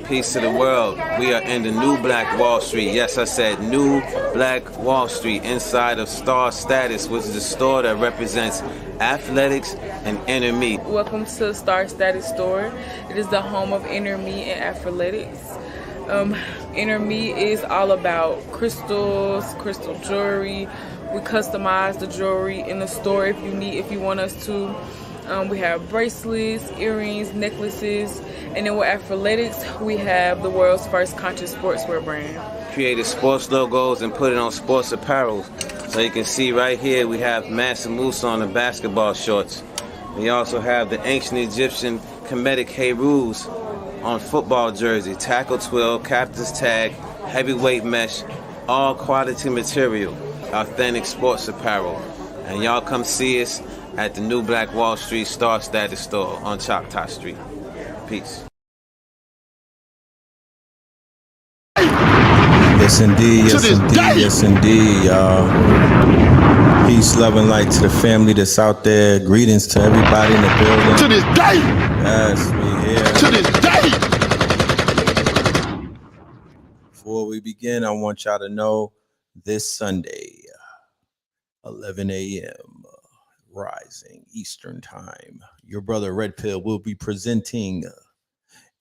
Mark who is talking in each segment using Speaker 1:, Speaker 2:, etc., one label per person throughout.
Speaker 1: Peace to the world. We are in the new Black Wall Street. Yes, I said new Black Wall Street inside of Star Status, which is a store that represents athletics and inner me.
Speaker 2: Welcome to Star Status store. It is the home of inner me and athletics. Inner me is all about crystals, crystal jewelry. We customize the jewelry in the store if you want us to. We have bracelets, earrings, necklaces, and then with athletics, we have the world's first conscious sportswear brand.
Speaker 1: Created sports logos and put it on sports apparel. So you can see right here, we have Mansa Musa on the basketball shorts. We also have the ancient Egyptian Kemetic Herus on football jersey, tackle twill, captain's tag, heavyweight mesh, all quality material, authentic sports apparel. And y'all come see us at the new Black Wall Street Star Status store on Choctaw Street. Peace.
Speaker 3: Yes indeed, yes indeed, yes indeed, y'all. Peace, love, and light to the family that's out there. Greetings to everybody in the building.
Speaker 4: To this day!
Speaker 3: Yes, we here.
Speaker 4: To this day!
Speaker 3: Before we begin, I want y'all to know this Sunday, 11 a.m. Rising Eastern Time, your brother Red Pill will be presenting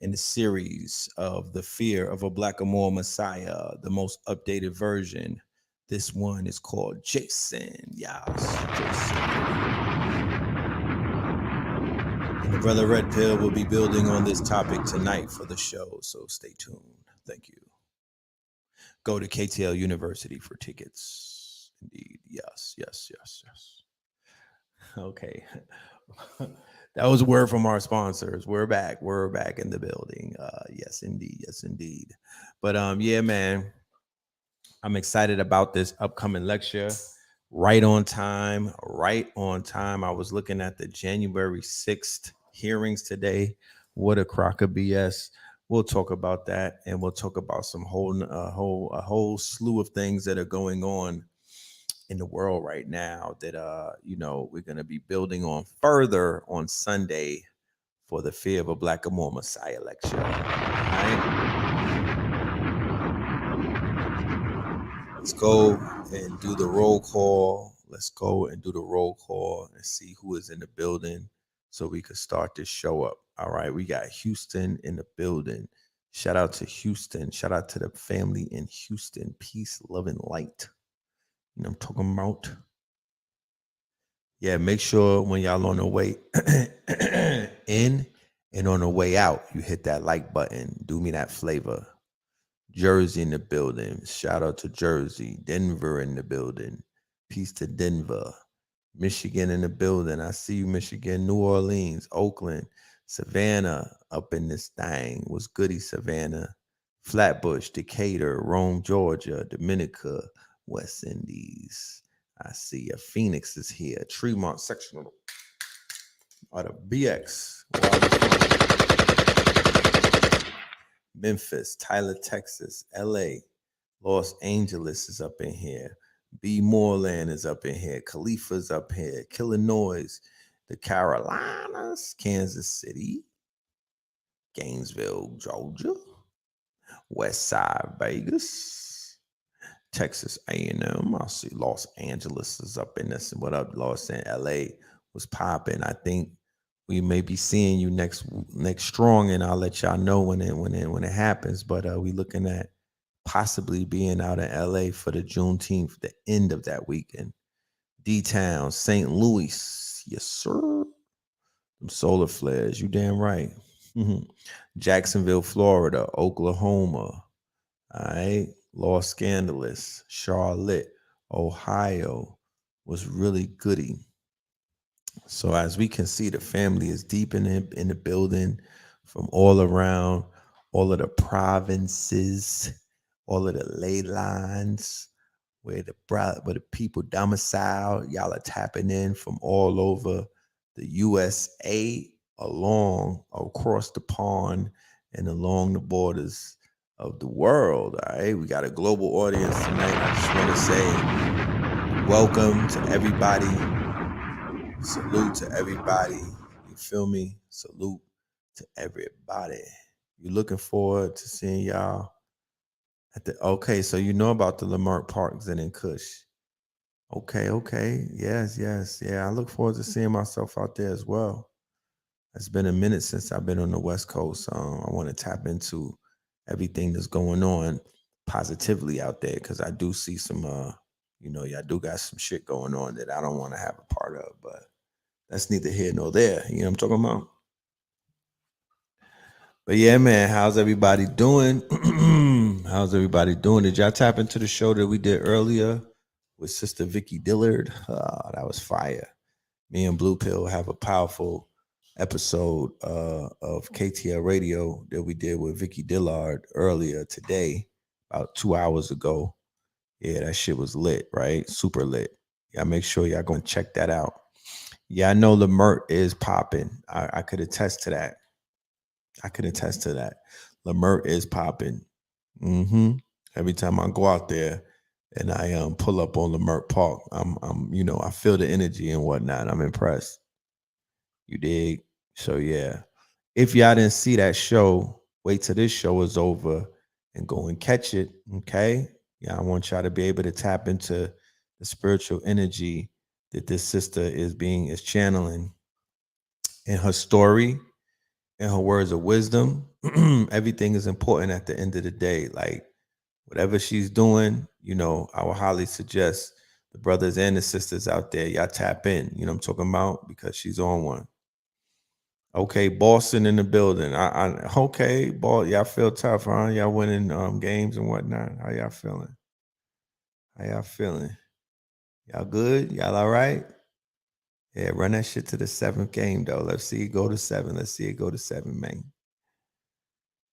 Speaker 3: in the series of The Fear of a BLACKAMOOR Messiah, the most updated version. This one is called Jason. Yes, Jason. And the brother Red Pill will be building on this topic tonight for the show, so stay tuned. Thank you. Go to KTL University for tickets. Indeed, yes, yes, yes, yes. Okay. That was a word from our sponsors. We're back in the building. Yes indeed, yes indeed. But yeah, man, I'm excited about this upcoming lecture. Right on time. I was looking at the January 6th hearings today. What a crock of BS. We'll talk about that, and we'll talk about some a whole slew of things that are going on in the world right now that we're going to be building on further on Sunday for the Fear of a BLACKAMOOR Messiah lecture. All right? Let's go and do the roll call. Let's go and do the roll call and see who is in the building so we could start this show up. All right, we got Houston in the building. Shout out to Houston. Shout out to the family in Houston. Peace, love, and light. You know what I'm talking about? Yeah, make sure when y'all on the way in and on the way out, you hit that like button. Do me that flavor. Jersey in the building. Shout out to Jersey. Denver in the building. Peace to Denver. Michigan in the building. I see you, Michigan. New Orleans, Oakland, Savannah up in this thing. What's goody, Savannah? Flatbush, Decatur, Rome, Georgia, Dominica, West Indies. I see a Phoenix is here. Tremont sectional or the BX. Memphis, Tyler, Texas, LA, Los Angeles is up in here. B. Moreland is up in here. Khalifa's up here. Illinois, the Carolinas, Kansas City, Gainesville, Georgia, West Side, Vegas, Texas A&M. I see Los Angeles is up in this. What up, Los Angeles? LA was popping. I think we may be seeing you next strong, and I'll let y'all know when it happens. But we looking at possibly being out in LA for the Juneteenth, the end of that weekend. D-Town, St. Louis, yes sir. Them solar flares, you damn right. Jacksonville, Florida, Oklahoma, all right. Los Scandalous, Charlotte, Ohio was really goody. So as we can see, the family is deep in the building from all around, all of the provinces, all of the ley lines, where the people domicile. Y'all are tapping in from all over the USA, across the pond and along the borders of the world. All right, we got a global audience tonight. I just want to say welcome to everybody. Salute to everybody. You feel me? Salute to everybody. You looking forward to seeing y'all at the okay, so you know about the Leimert Parks and in Kush. Okay, okay. Yes, yes. Yeah, I look forward to seeing myself out there as well. It's been a minute since I've been on the West Coast. I want to tap into everything that's going on positively out there because I do see some, y'all do got some shit going on that I don't want to have a part of, but that's neither here nor there. You know what I'm talking about? But yeah, man, how's everybody doing? How's everybody doing? Did y'all tap into the show that we did earlier with Sister Vicky Dillard? That was fire. Me and Blue Pill have a powerful episode of KTL Radio that we did with Vicky Dillard earlier today, about 2 hours ago. Yeah, that shit was lit, right? Super lit. Y'all make sure y'all go and check that out. Yeah, I know Leimert is popping. I could attest to that. Leimert is popping. Every time I go out there and I pull up on Leimert Park, I'm I feel the energy and whatnot. I'm impressed. You dig? So yeah. If y'all didn't see that show, wait till this show is over and go and catch it. Okay. Yeah, I want y'all to be able to tap into the spiritual energy that this sister is channeling in her story and her words of wisdom. Everything is important at the end of the day. Like whatever she's doing, I would highly suggest the brothers and the sisters out there, y'all tap in. You know what I'm talking about? Because she's on one. Okay, Boston in the building. Okay, ball. Y'all feel tough, huh? Y'all winning games and whatnot. How y'all feeling? Y'all good? Y'all all right? Yeah, run that shit to the 7th game though. Let's see it go to 7. Let's see it go to 7, man.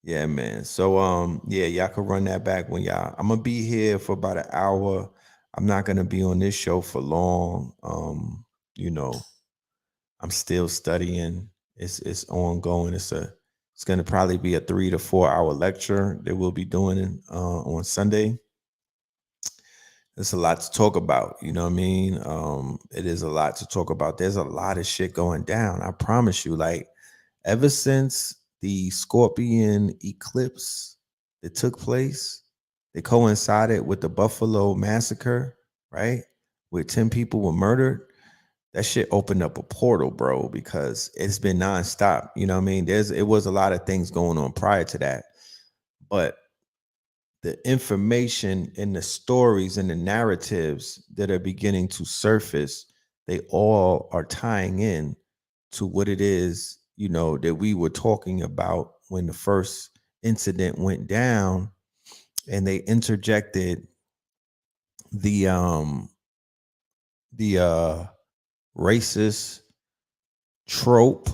Speaker 3: Yeah, man. So yeah, y'all can run that back when y'all. I'm gonna be here for about an hour. I'm not gonna be on this show for long. I'm still studying. It's ongoing. It's gonna probably be a 3 to 4 hour lecture that we'll be doing on Sunday. There's a lot to talk about, you know what I mean? It is a lot to talk about. There's a lot of shit going down. I promise you, like ever since the Scorpion eclipse that took place, that coincided with the Buffalo massacre, right? Where 10 people were murdered. That shit opened up a portal, bro, because it's been nonstop. You know what I mean? It was a lot of things going on prior to that. But the information and the stories and the narratives that are beginning to surface, they all are tying in to what it is, that we were talking about when the first incident went down, and they interjected the racist trope,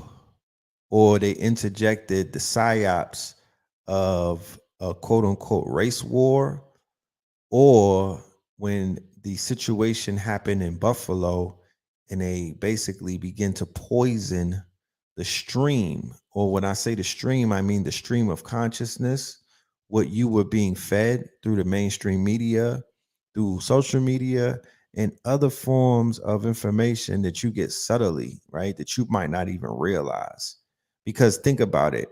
Speaker 3: or they interjected the psyops of a quote unquote race war, or when the situation happened in Buffalo and they basically begin to poison the stream. Or when I say the stream, I mean the stream of consciousness, what you were being fed through the mainstream media, through social media, and other forms of information that you get subtly, right? That you might not even realize. Because think about it.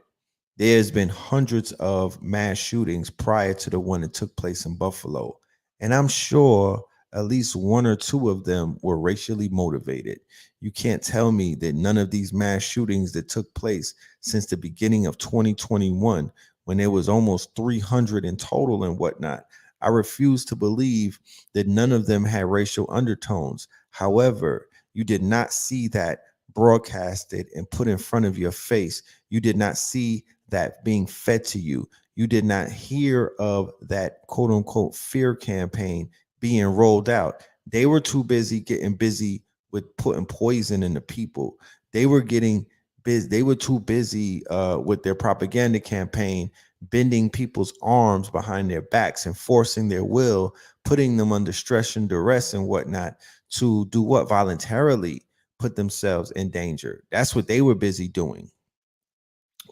Speaker 3: There's been hundreds of mass shootings prior to the one that took place in Buffalo. And I'm sure at least one or two of them were racially motivated. You can't tell me that none of these mass shootings that took place since the beginning of 2021, when there was almost 300 in total and whatnot, I refuse to believe that none of them had racial undertones. However, you did not see that broadcasted and put in front of your face. You did not see that being fed to you. You did not hear of that quote unquote fear campaign being rolled out. They were too getting busy with putting poison in the people. They were getting busy. They were too busy with their propaganda campaign, bending people's arms behind their backs and forcing their will, putting them under stress and duress and whatnot to do what? Voluntarily put themselves in danger. That's what they were busy doing,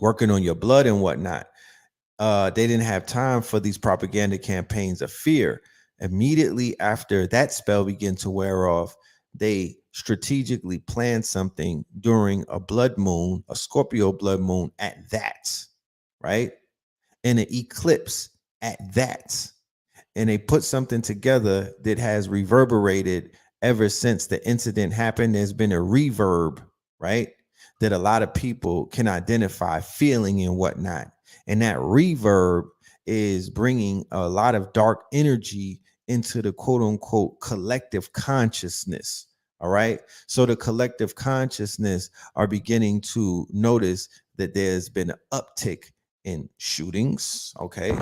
Speaker 3: working on your blood and whatnot. They didn't have time for these propaganda campaigns of fear. Immediately after that spell began to wear off, they strategically planned something during a blood moon, a Scorpio blood moon at that, right? And an eclipse at that. And they put something together that has reverberated ever since the incident happened. There's been a reverb, right? That a lot of people can identify feeling and whatnot. And that reverb is bringing a lot of dark energy into the quote unquote collective consciousness. All right. So the collective consciousness are beginning to notice that there's been an uptick in shootings. Okay.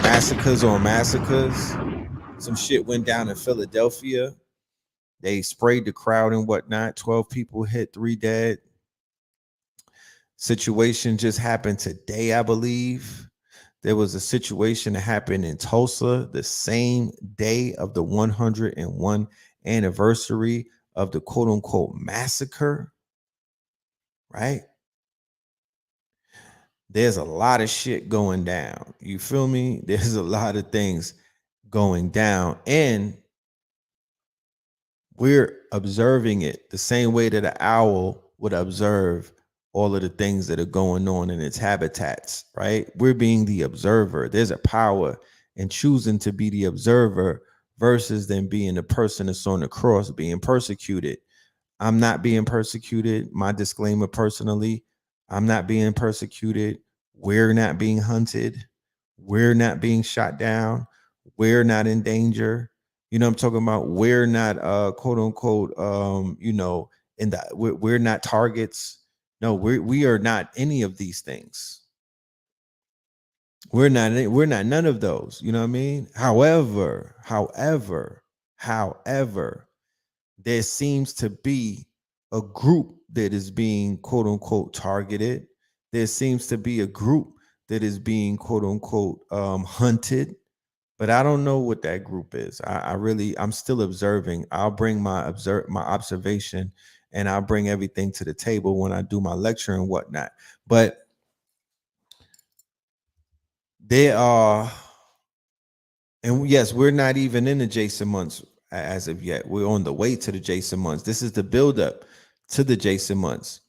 Speaker 3: Massacres on massacres. Some shit went down in Philadelphia. They sprayed the crowd and whatnot. 12 people hit, 3 dead. Situation just happened today, I believe. There was a situation that happened in Tulsa the same day of the 101 anniversary of the quote unquote massacre, right? There's a lot of shit going down. You feel me? There's a lot of things going down, and we're observing it the same way that an owl would observe all of the things that are going on in its habitats, right? We're being the observer. There's a power in choosing to be the observer versus then being the person that's on the cross being persecuted. I'm not being persecuted. My disclaimer personally, I'm not being persecuted. We're not being hunted. We're not being shot down. We're not in danger. You know what I'm talking about? We're not quote unquote in the we're not targets. No, we are not any of these things. We're not none of those. You know what I mean? However, there seems to be a group that is being quote unquote targeted. There seems to be a group that is being quote unquote hunted, but I don't know what that group is. I'm still observing. I'll bring my observation, and I'll bring everything to the table when I do my lecture and whatnot. But there are, and yes, we're not even in the Jason months as of yet. We're on the way to the Jason months. This is the buildup to the Jason months.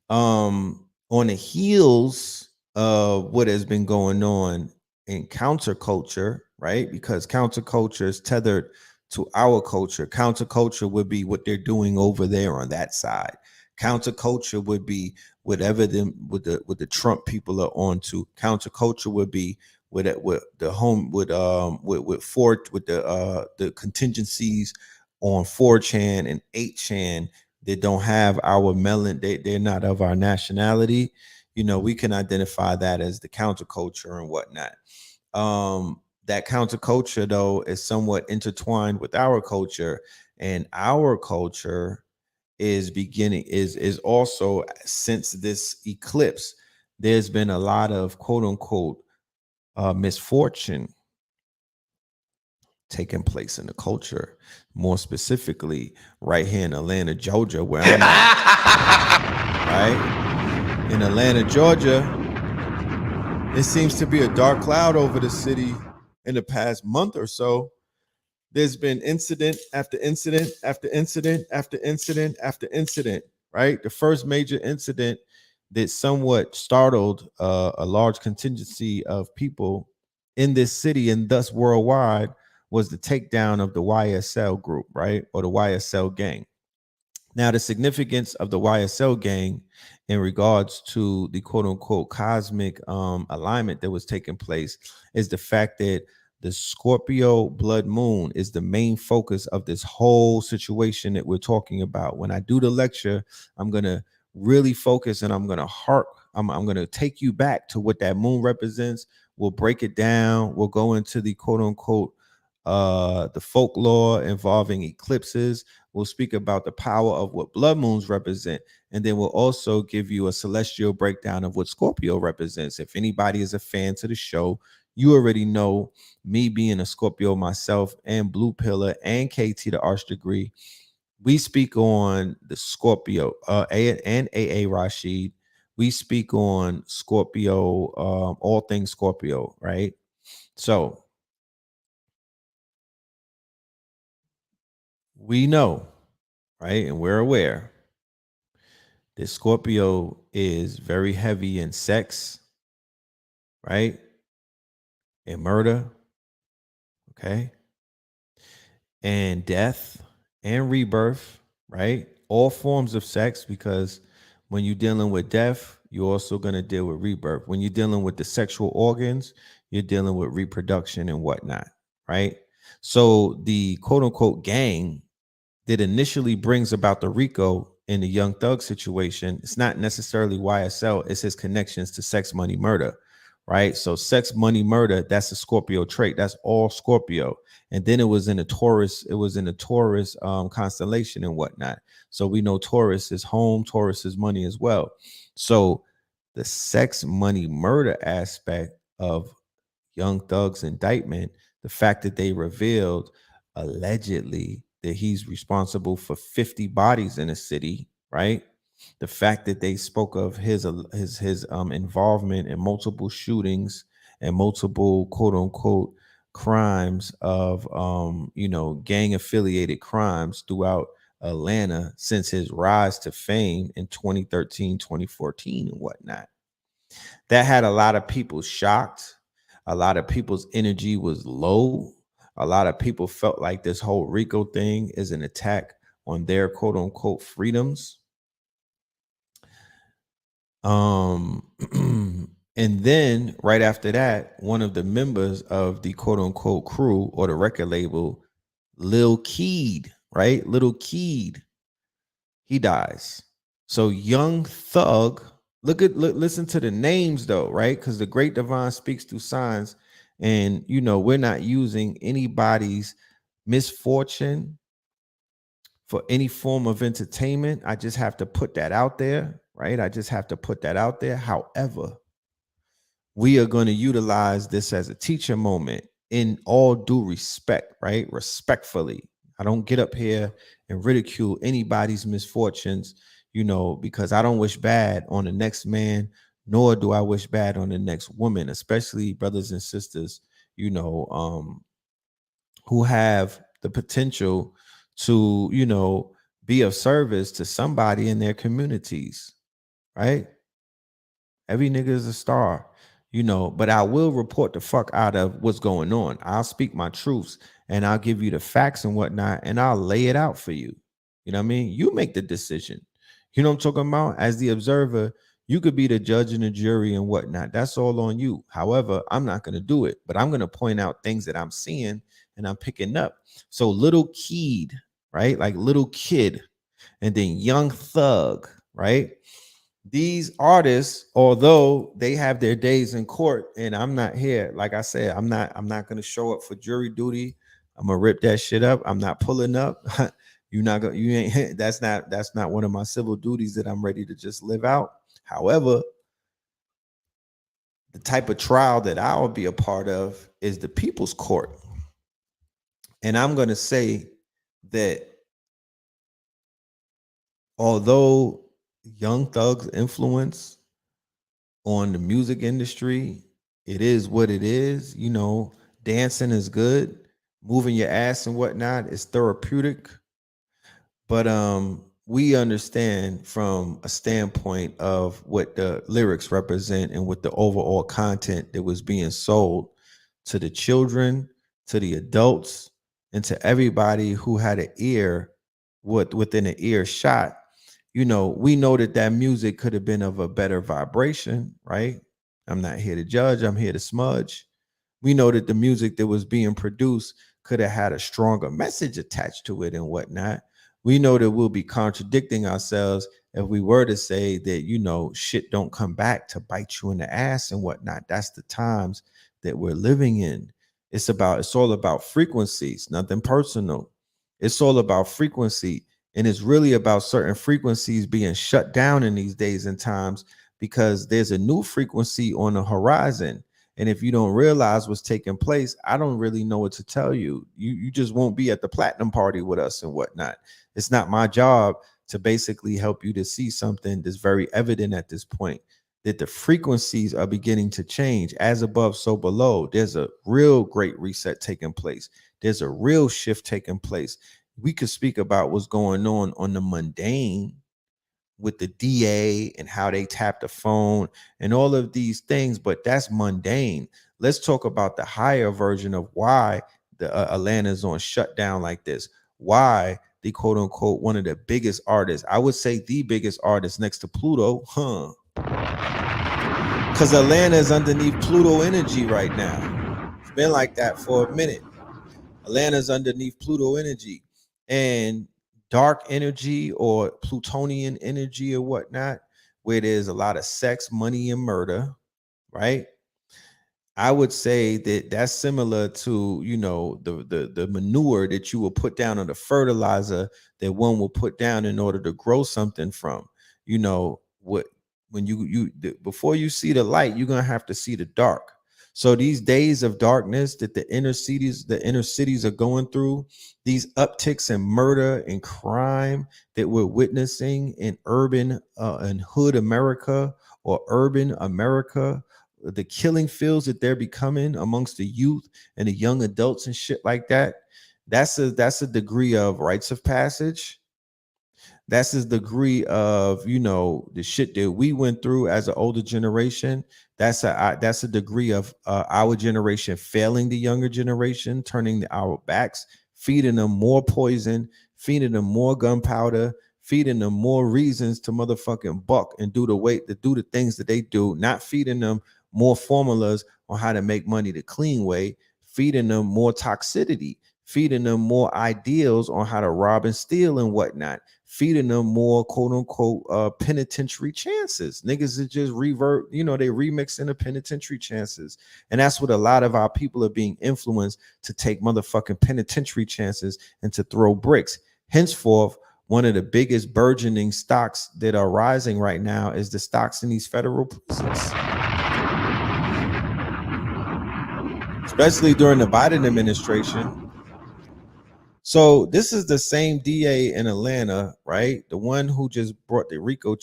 Speaker 3: On the heels of what has been going on in counterculture, right? Because counterculture is tethered to our culture. Counterculture would be what they're doing over there on that side. Counterculture would be whatever them with the Trump people are on to. Counterculture would be with the home with the contingencies on 4chan and 8chan that don't have our melon, they're not of our nationality. You know, we can identify that as the counterculture and whatnot. That counterculture though is somewhat intertwined with our culture, and our culture is also, since this eclipse, there's been a lot of quote unquote misfortune taking place in the culture, more specifically right here in Atlanta, Georgia, where I'm at. Right? In Atlanta, Georgia, it seems to be a dark cloud over the city in the past month or so. There's been incident after incident after incident after incident after incident, right? The first major incident that somewhat startled a large contingency of people in this city and thus worldwide was the takedown of the YSL group, right? Or the YSL gang. Now, the significance of the YSL gang in regards to the quote unquote cosmic alignment that was taking place is the fact that the Scorpio blood moon is the main focus of this whole situation that we're talking about. When I do the lecture, I'm going to really focus, and I'm going to I'm going to take you back to what that moon represents. We'll break it down. We'll go into the quote unquote the folklore involving eclipses. We'll speak about the power of what blood moons represent, and then we'll also give you a celestial breakdown of what Scorpio represents. If anybody is a fan to the show, you already know me being a Scorpio myself, and Blue Pillar and KT the Arch Degree. We speak on the Scorpio and AA Rashid. We speak on Scorpio, all things Scorpio, right? So we know, right, and we're aware This Scorpio is very heavy in sex, right? And murder, okay? And death and rebirth, right? All forms of sex, because when you're dealing with death, you're also going to deal with rebirth. When you're dealing with the sexual organs, you're dealing with reproduction and whatnot, right? So the quote unquote gang that initially brings about the RICO in the Young Thug situation, it's not necessarily YSL, it's his connections to sex, money, murder, right? So sex, money, murder, that's a Scorpio trait. That's all Scorpio. And then it was in a Taurus, constellation and whatnot. So we know Taurus is home, Taurus is money as well. So the sex, money, murder aspect of Young Thug's indictment, the fact that they revealed allegedly that he's responsible for 50 bodies in a city, right? The fact that they spoke of his involvement in multiple shootings and multiple quote unquote crimes of gang affiliated crimes throughout Atlanta since his rise to fame in 2013, 2014 and whatnot. That had a lot of people shocked. A lot of people's energy was low. A lot of people felt like this whole RICO thing is an attack on their quote unquote freedoms. And then right after that, one of the members of the quote unquote crew or the record label, Lil Keed, right? Little Keed, he dies. So Young Thug, listen to the names though, right? Because the great divine speaks through signs, and we're not using anybody's misfortune for any form of entertainment. I just have to put that out there, right? I just have to put that out there. However, we are going to utilize this as a teacher moment in all due respect, right? Respectfully. I don't get up here and ridicule anybody's misfortunes, because I don't wish bad on the next man, nor do I wish bad on the next woman, especially brothers and sisters, who have the potential to, be of service to somebody in their communities, right? Every nigga is a star, but I will report the fuck out of what's going on. I'll speak my truths and I'll give you the facts and whatnot, and I'll lay it out for you. You know what I mean? You make the decision. You know what I'm talking about? As the observer, you could be the judge and the jury and whatnot. That's all on you. However, I'm not going to do it, but I'm going to point out things that I'm seeing and I'm picking up. So Little Keed, right? Like little kid, and then Young Thug, right? These artists, although they have their days in court, and I'm not here, like I said, I'm not going to show up for jury duty. I'm gonna rip that shit up. I'm not pulling up. You ain't that's not one of my civil duties that I'm ready to just live out. However, the type of trial that I will be a part of is the people's court. And I'm going to say that although Young Thug's influence on the music industry, it is what it is. Dancing is good, moving your ass and whatnot is therapeutic. But we understand from a standpoint of what the lyrics represent and what the overall content that was being sold to the children, to the adults, and to everybody who had an ear within an earshot. We know that music could have been of a better vibration, right? I'm not here to judge, I'm here to smudge. We know that the music that was being produced could have had a stronger message attached to it and whatnot. We know that we'll be contradicting ourselves if we were to say that, shit don't come back to bite you in the ass and whatnot. That's the times that we're living in. It's all about frequencies, nothing personal. It's all about frequency. And it's really about certain frequencies being shut down in these days and times because there's a new frequency on the horizon. And if you don't realize what's taking place, I don't really know what to tell you. You just won't be at the platinum party with us and whatnot. It's not my job to basically help you to see something that's very evident at this point, that the frequencies are beginning to change. As above, so below. There's a real great reset taking place. There's a real shift taking place. We could speak about what's going on the mundane, with the DA and how they tap the phone and all of these things, but that's mundane. Let's talk about the higher version of why the Atlanta's on shutdown like this. Why the quote unquote one of the biggest artists, I would say the biggest artist next to Pluto, because Atlanta is underneath Pluto energy right now. It's been like that for a minute. Atlanta's underneath Pluto energy, and dark energy or Plutonian energy or whatnot, where there's a lot of sex, money, and murder, right? I would say that that's similar to, you know, the manure that you will put down on the fertilizer that one will put down in order to grow something from. You know what? When before you see the light, you're gonna have to see the dark. So these days of darkness that the inner cities are going through, these upticks in murder and crime that we're witnessing in urban and hood America or urban America, the killing fields that they're becoming amongst the youth and the young adults and shit like that, that's a degree of rites of passage. That's his degree of, you know, the shit that we went through as an older generation. That's a degree of our generation failing the younger generation, turning our backs, feeding them more poison, feeding them more gunpowder, feeding them more reasons to motherfucking buck and do the things that they do, not feeding them more formulas on how to make money the clean way, feeding them more toxicity, feeding them more ideals on how to rob and steal and whatnot, feeding them more quote unquote penitentiary chances. Niggas is just revert, you know, they remixing the penitentiary chances. And that's what a lot of our people are being influenced to take motherfucking penitentiary chances and to throw bricks. Henceforth, one of the biggest burgeoning stocks that are rising right now is the stocks in these federal prisons. Especially during the Biden administration. So this is the same DA in Atlanta, right? The one who just brought the RICO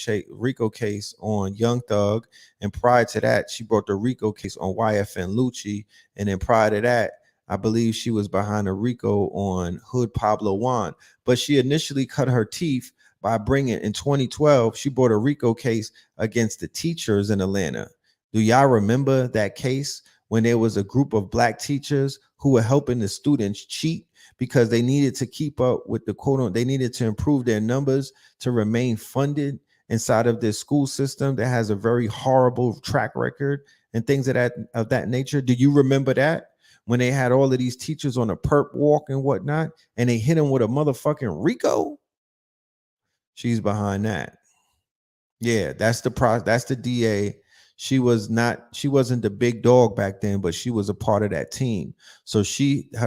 Speaker 3: case on Young Thug, and prior to that, she brought the RICO case on YFN Lucci, and then prior to that, I believe she was behind a RICO on Hood Pablo Juan. But she initially cut her teeth by bringing, in 2012, she brought a RICO case against the teachers in Atlanta. Do y'all remember that case when there was a group of black teachers who were helping the students cheat because they needed to keep up with the quote, they needed to improve their numbers to remain funded inside of this school system that has a very horrible track record and things of that nature? Do you remember that? When they had all of these teachers on a perp walk and whatnot, and they hit them with a motherfucking RICO? She's behind that. Yeah, that's the DA. She wasn't the big dog back then, but she was a part of that team. So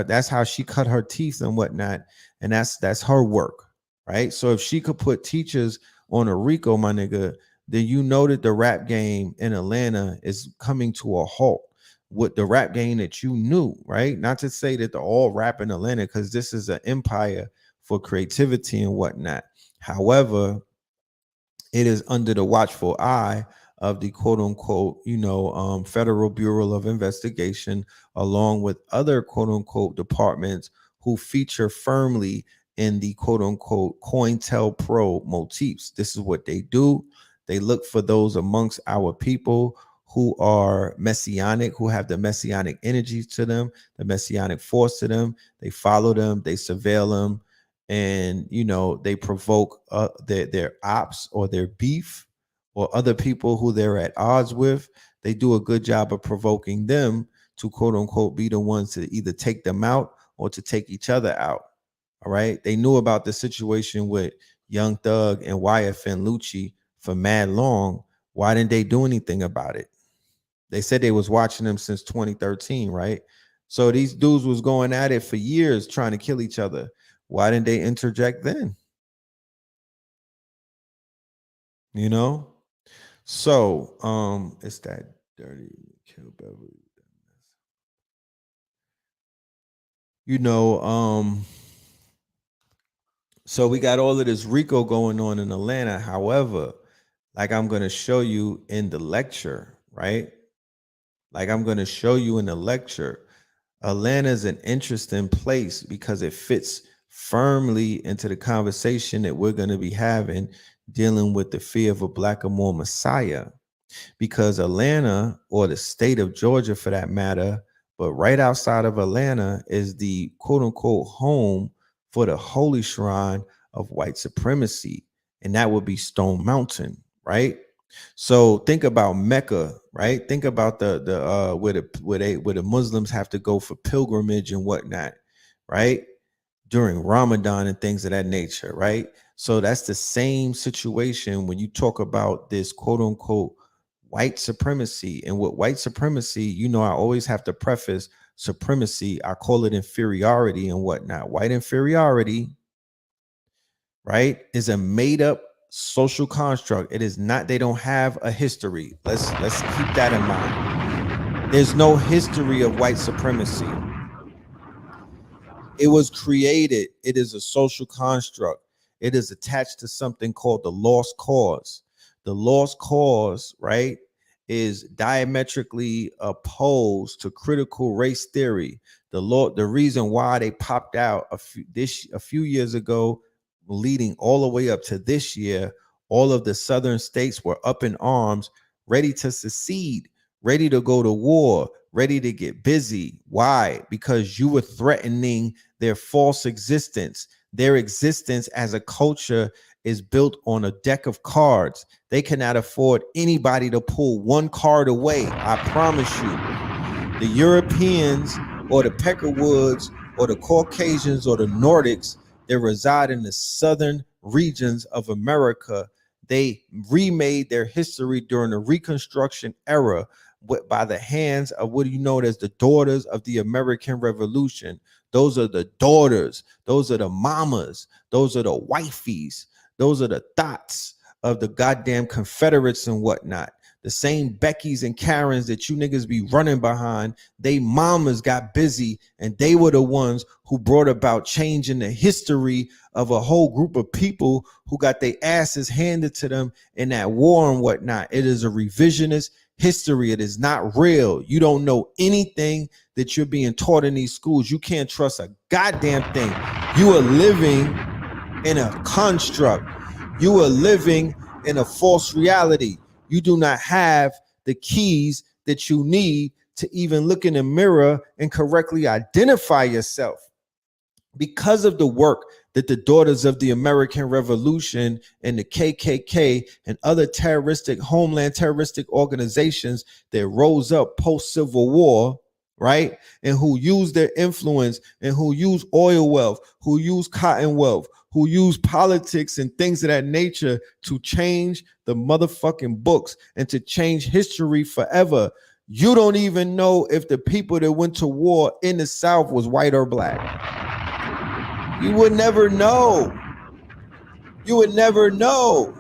Speaker 3: that's how she cut her teeth and whatnot. And that's her work, right? So if she could put teachers on a RICO, my nigga, then you know that the rap game in Atlanta is coming to a halt with the rap game that you knew, right? Not to say that they're all rap in Atlanta, because this is an empire for creativity and whatnot. However, it is under the watchful eye of the quote unquote, Federal Bureau of Investigation, along with other quote unquote departments who feature firmly in the quote unquote COINTELPRO motifs. This is what they do. They look for those amongst our people who are messianic, who have the messianic energies to them, the messianic force to them. They follow them, they surveil them, and they provoke their ops or their beef or other people who they're at odds with. They do a good job of provoking them to quote unquote be the ones to either take them out or to take each other out. All right, they knew about the situation with Young Thug and YFN Lucci for mad long. Why didn't they do anything about it? They said they was watching them since 2013, right? So these dudes was going at it for years trying to kill each other. Why didn't they interject then? So it's that dirty kill Beverly. So we got all of this RICO going on in Atlanta. However, like I'm going to show you in the lecture, right? Like I'm going to show you in the lecture, Atlanta is an interesting place because it fits firmly into the conversation that we're going to be having dealing with the fear of a Blackamoor Messiah, because Atlanta, or the state of Georgia for that matter, but right outside of Atlanta is the quote unquote home for the holy shrine of white supremacy, and that would be Stone Mountain, right? So think about Mecca, right? Think about the where the Muslims have to go for pilgrimage and whatnot, right? During Ramadan and things of that nature, right? So that's the same situation when you talk about this quote unquote white supremacy. And with white supremacy, you know, I always have to preface supremacy, I call it inferiority and whatnot. White inferiority, right, is a made up social construct. It is not, they don't have a history. Let's keep that in mind. There's no history of white supremacy. It was created. It is a social construct. It is attached to something called the lost cause. The lost cause, right, is diametrically opposed to critical race theory. The reason why they popped out a few years ago, leading all the way up to this year, all of the southern states were up in arms, ready to secede, ready to go to war, ready to get busy. Why? Because you were threatening their false existence. Their existence as a culture is built on a deck of cards. They cannot afford anybody to pull one card away. I promise you. The Europeans or the Peckerwoods or the Caucasians or the Nordics that reside in the southern regions of America, they remade their history during the Reconstruction era by the hands of what you know as the daughters of the American Revolution. Those are the daughters. Those are the mamas. Those are the wifeys. Those are the thoughts of the goddamn Confederates and whatnot. The same Beckys and Karens that you niggas be running behind, they mamas got busy, and they were the ones who brought about change in the history of a whole group of people who got their asses handed to them in that war and whatnot. It is a revisionist history. It is not real. You don't know anything that you're being taught in these schools. You can't trust a goddamn thing. You are living in a construct. You are living in a false reality. You do not have the keys that you need to even look in the mirror and correctly identify yourself. Because of the work that the daughters of the American Revolution and the KKK and other terroristic, homeland terroristic organizations that rose up post-Civil War, right, and who use their influence and who use oil wealth, who use cotton wealth, who use politics and things of that nature to change the motherfucking books and to change history forever. You don't even know if the people that went to war in the South was white or black. You would never know. You would never know.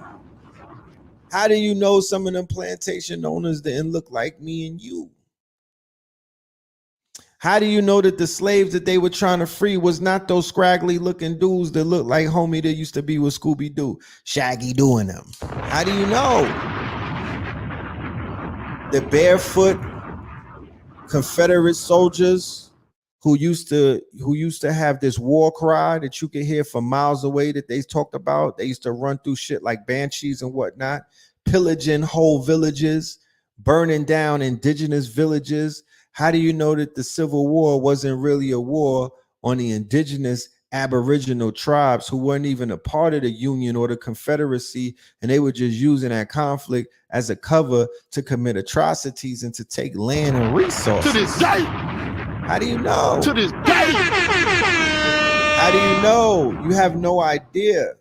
Speaker 3: How do you know some of them plantation owners didn't look like me and you? How do you know that the slaves that they were trying to free was not those scraggly looking dudes that look like homie that used to be with Scooby-Doo, Shaggy doing them? How do you know? The barefoot Confederate soldiers who used to have this war cry that you could hear from miles away that they talked about. They used to run through shit like banshees and whatnot, pillaging whole villages, burning down indigenous villages. How do you know that the Civil War wasn't really a war on the indigenous Aboriginal tribes who weren't even a part of the Union or the Confederacy, and they were just using that conflict as a cover to commit atrocities and to take land and resources?
Speaker 4: To this day.
Speaker 3: How do you know?
Speaker 4: To this day.
Speaker 3: How do you know? You have no idea.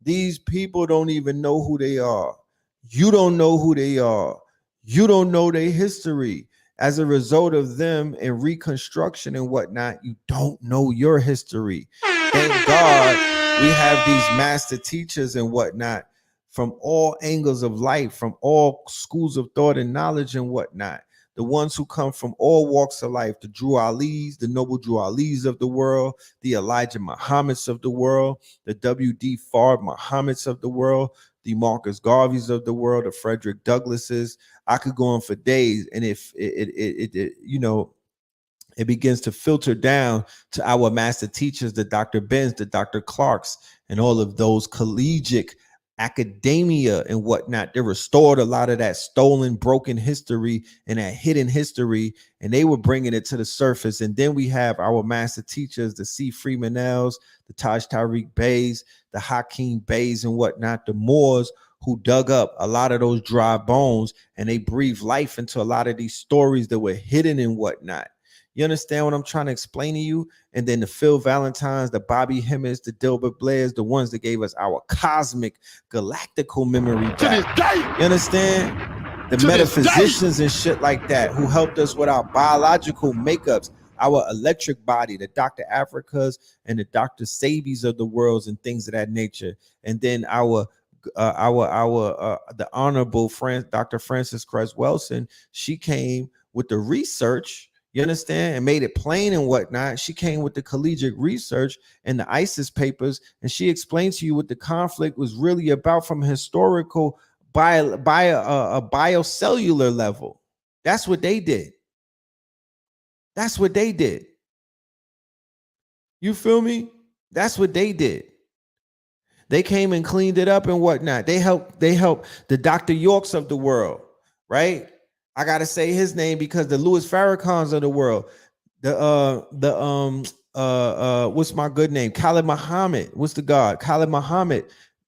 Speaker 3: These people don't even know who they are. You don't know who they are. You don't know their history. As a result of them and Reconstruction and whatnot, you don't know your history. Thank God we have these master teachers and whatnot from all angles of life, from all schools of thought and knowledge and whatnot. The ones who come from all walks of life, the Drew Alis, the Noble Drew Alis of the world, the Elijah Muhammads of the world, the W.D. Fard Muhammads of the world, the Marcus Garveys of the world, the Frederick Douglasses. I could go on for days, and if it you know, it begins to filter down to our master teachers, the Dr. Benz, the Dr. Clarks, and all of those collegiate academia and whatnot. They restored a lot of that stolen, broken history and that hidden history, and they were bringing it to the surface. And then we have our master teachers, the C. Freemanels, the TH3RD Beys, the Hakeem Beys and whatnot, the Moors, who dug up a lot of those dry bones and they breathed life into a lot of these stories that were hidden and whatnot. You understand what I'm trying to explain to you? And then the Phil Valentines, the Bobby Hemmings, the Dilbert Blairs, the ones that gave us our cosmic galactical memory back. You understand? The metaphysicians and shit like that who helped us with our biological makeups, our electric body, the Dr. Africas and the Dr. Sabies of the worlds and things of that nature. And then the honorable Dr. Frances Cress Welsing, she came with the research, you understand, and made it plain and whatnot. She came with the collegiate research and the ISIS papers, and she explained to you what the conflict was really about from a historical a biocellular level. That's what they did. That's what they did. You feel me? That's what they did. They came and cleaned it up and whatnot. They helped the Dr. Yorks of the world, right? I gotta say his name because the Louis Farrakhan's of the world, what's my good name? Khalid Muhammad. What's the God? Khalid Muhammad.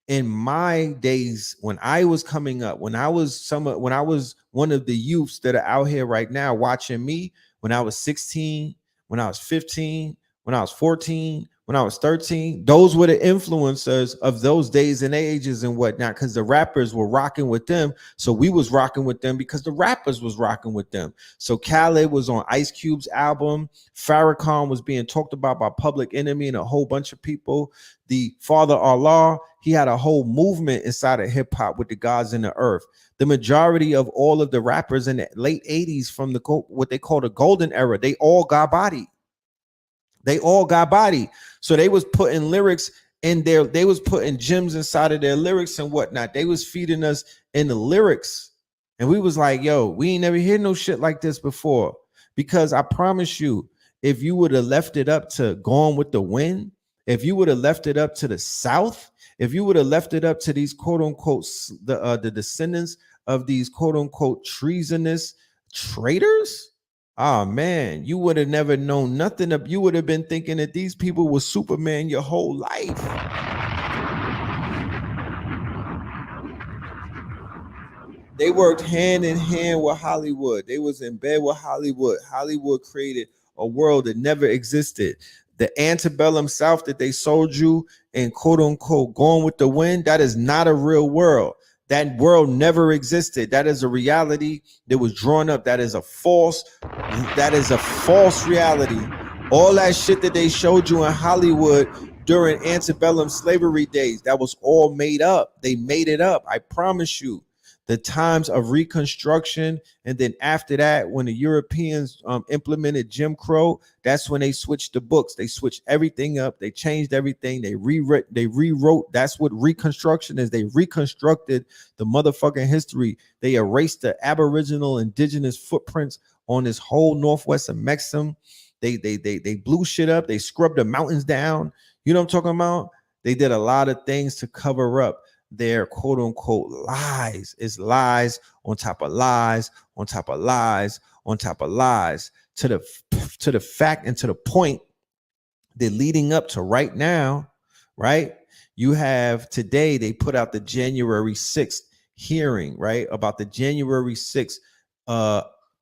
Speaker 3: In my days when I was coming up, when I was one of the youths that are out here right now watching me, when I was 16, when I was 15, when I was 14, when I was 13, those were the influencers of those days and ages and whatnot, because the rappers were rocking with them. So we was rocking with them because the rappers was rocking with them. So Khaled was on Ice Cube's album. Farrakhan was being talked about by Public Enemy and a whole bunch of people. The Father Allah, he had a whole movement inside of hip hop with the gods in the earth. The majority of all of the rappers in the late 80s from what they call the golden era, they all got body. They all got body. So they was putting lyrics in there. They was putting gems inside of their lyrics and whatnot. They was feeding us in the lyrics. And we was like, yo, we ain't never heard no shit like this before. Because I promise you, if you would have left it up to Gone with the Wind, if you would have left it up to the South, if you would have left it up to these quote unquote, the descendants of these quote unquote treasonous traitors, oh man, you would have never known nothing. You would have been thinking that these people were Superman your whole life. They worked hand in hand with Hollywood. They was in bed with Hollywood. Hollywood created a world that never existed. The antebellum South that they sold you and quote unquote Gone with the Wind, that is not a real world. That world never existed. That is a reality that was drawn up. That is a false reality. All that shit that they showed you in Hollywood during antebellum slavery days, that was all made up. They made it up. I promise you. The times of Reconstruction, and then after that, when the Europeans implemented Jim Crow, that's when they switched the books. They switched everything up. They changed everything. They rewrote. That's what Reconstruction is. They reconstructed the motherfucking history. They erased the Aboriginal indigenous footprints on this whole Northwest of Mexico. They blew shit up. They scrubbed the mountains down. You know what I'm talking about? They did a lot of things to cover up their quote unquote lies. Is lies on top of lies on top of lies on top of lies, to the fact and to the point that leading up to right now, right? You have today, they put out the January 6th hearing, right? About the January 6th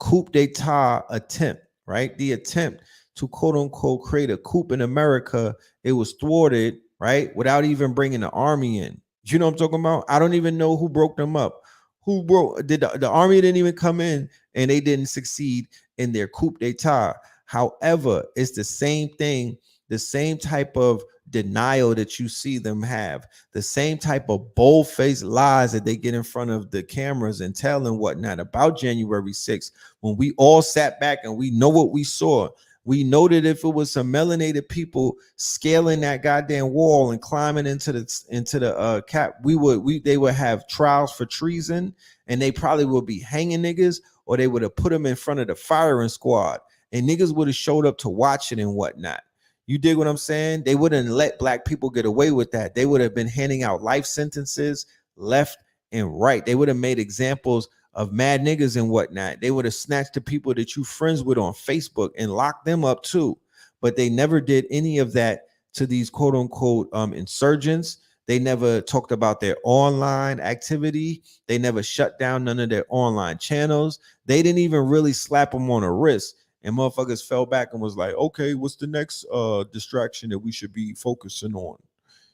Speaker 3: coup d'etat attempt, right? The attempt to quote unquote create a coup in America. It was thwarted, right? Without even bringing the army in. You know what I'm talking about? I don't even know who broke them up. Who broke? The army didn't even come in, and they didn't succeed in their coup d'etat. However, it's the same thing, the same type of denial that you see them have, the same type of bold-faced lies that they get in front of the cameras and tell and whatnot about January 6th. When we all sat back and we know what we saw. We know that if it was some melanated people scaling that goddamn wall and climbing into the cap, they would have trials for treason, and they probably would be hanging niggas, or they would have put them in front of the firing squad, and niggas would have showed up to watch it and whatnot. You dig what I'm saying? They wouldn't let black people get away with that. They would have been handing out life sentences, left and right. They would have made examples of mad niggas and whatnot. They would have snatched the people that you friends with on Facebook and locked them up too. But they never did any of that to these quote unquote insurgents. They never talked about their online activity. They never shut down none of their online channels. They didn't even really slap them on the wrist. And motherfuckers fell back and was like, okay, what's the next distraction that we should be focusing on?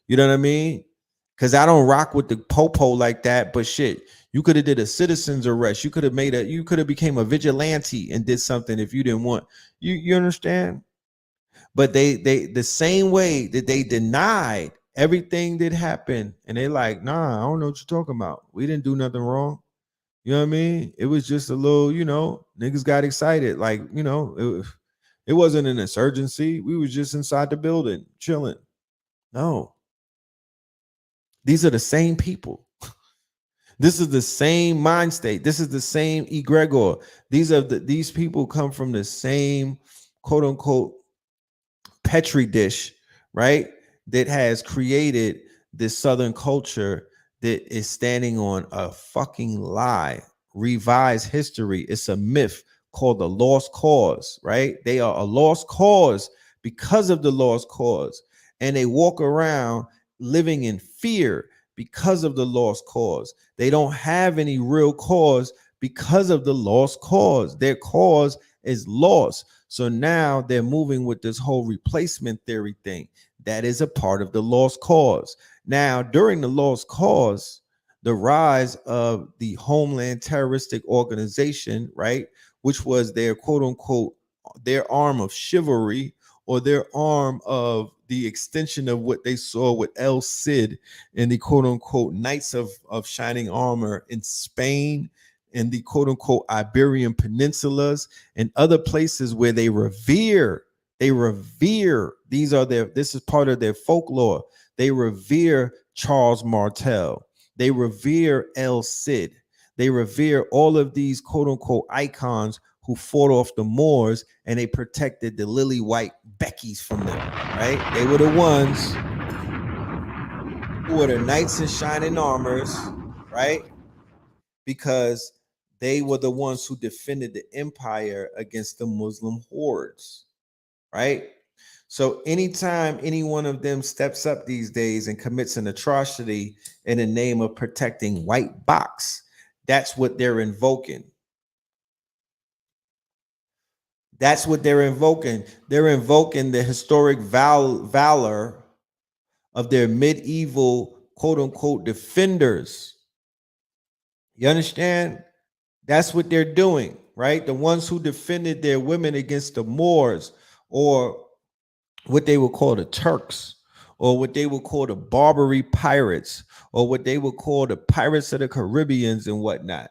Speaker 3: You know what I mean? Because I don't rock with the popo like that. But shit, you could have did a citizen's arrest. You could have became a vigilante and did something if you didn't want. You understand? But they the same way that they denied everything that happened, and they like, nah, I don't know what you're talking about. We didn't do nothing wrong. You know what I mean? It was just a little, niggas got excited. Like, it wasn't an insurgency. We was just inside the building, chilling. No. These are the same people. This is the same mind state. This is the same egregor. These people come from the same quote unquote petri dish, right? That has created this Southern culture that is standing on a fucking lie, revised history. It's a myth called the lost cause, right? They are a lost cause because of the lost cause. And they walk around living in fear because of the lost cause. They don't have any real cause because of the lost cause. Their cause is lost. So now they're moving with this whole replacement theory thing. That is a part of the lost cause. Now, during the lost cause, the rise of the Homeland Terroristic Organization, right, which was their quote unquote, their arm of chivalry, or their arm of the extension of what they saw with El Cid and the quote unquote Knights of Shining Armor in Spain and the quote unquote Iberian Peninsulas and other places where they revere. This is part of their folklore. They revere Charles Martel. They revere El Cid. They revere all of these quote unquote icons who fought off the Moors, and they protected the lily white Beckies from them, right? They were the ones who were the knights in shining armors, right? Because they were the ones who defended the empire against the Muslim hordes, right? So anytime any one of them steps up these days and commits an atrocity in the name of protecting white box, that's what they're invoking. That's what they're invoking. They're invoking the historic valor of their medieval quote unquote defenders. You understand? That's what they're doing, right? The ones who defended their women against the Moors, or what they would call the Turks, or what they would call the Barbary pirates, or what they would call the Pirates of the Caribbeans and whatnot,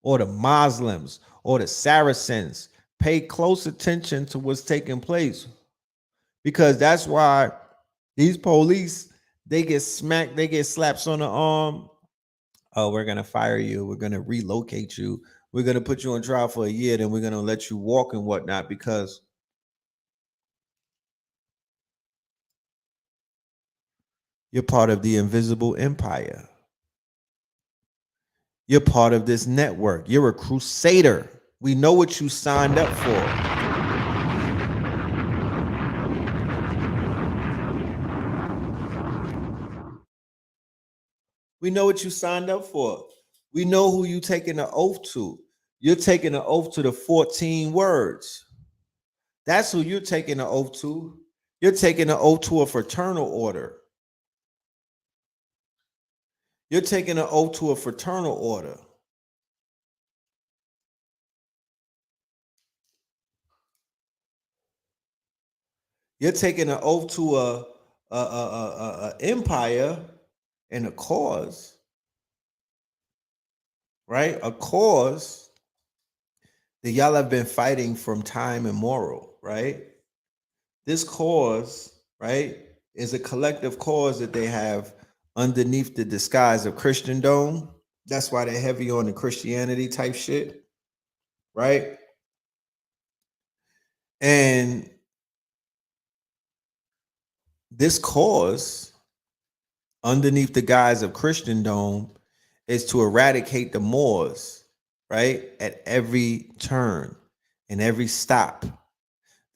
Speaker 3: or the Muslims, or the Saracens. Pay close attention to what's taking place, because that's why these police, they get smacked, they get slaps on the arm. Oh, we're gonna fire you, we're gonna relocate you, we're gonna put you on trial for a year, then we're gonna let you walk and whatnot, because you're part of the invisible empire. You're part of this network. You're a crusader. We know what you signed up for. We know what you signed up for. We know who you taking an oath to. You're taking an oath to the 14 words. That's who you're taking an oath to. You're taking an oath to a fraternal order. You're taking an oath to a fraternal order. You're taking an oath to a empire and a cause, right? A cause that y'all have been fighting from time immemorial, right? This cause, right, is a collective cause that they have underneath the disguise of Christendom. That's why they're heavy on the Christianity type shit, right? And this cause underneath the guise of Christendom is to eradicate the Moors, right? At every turn and every stop.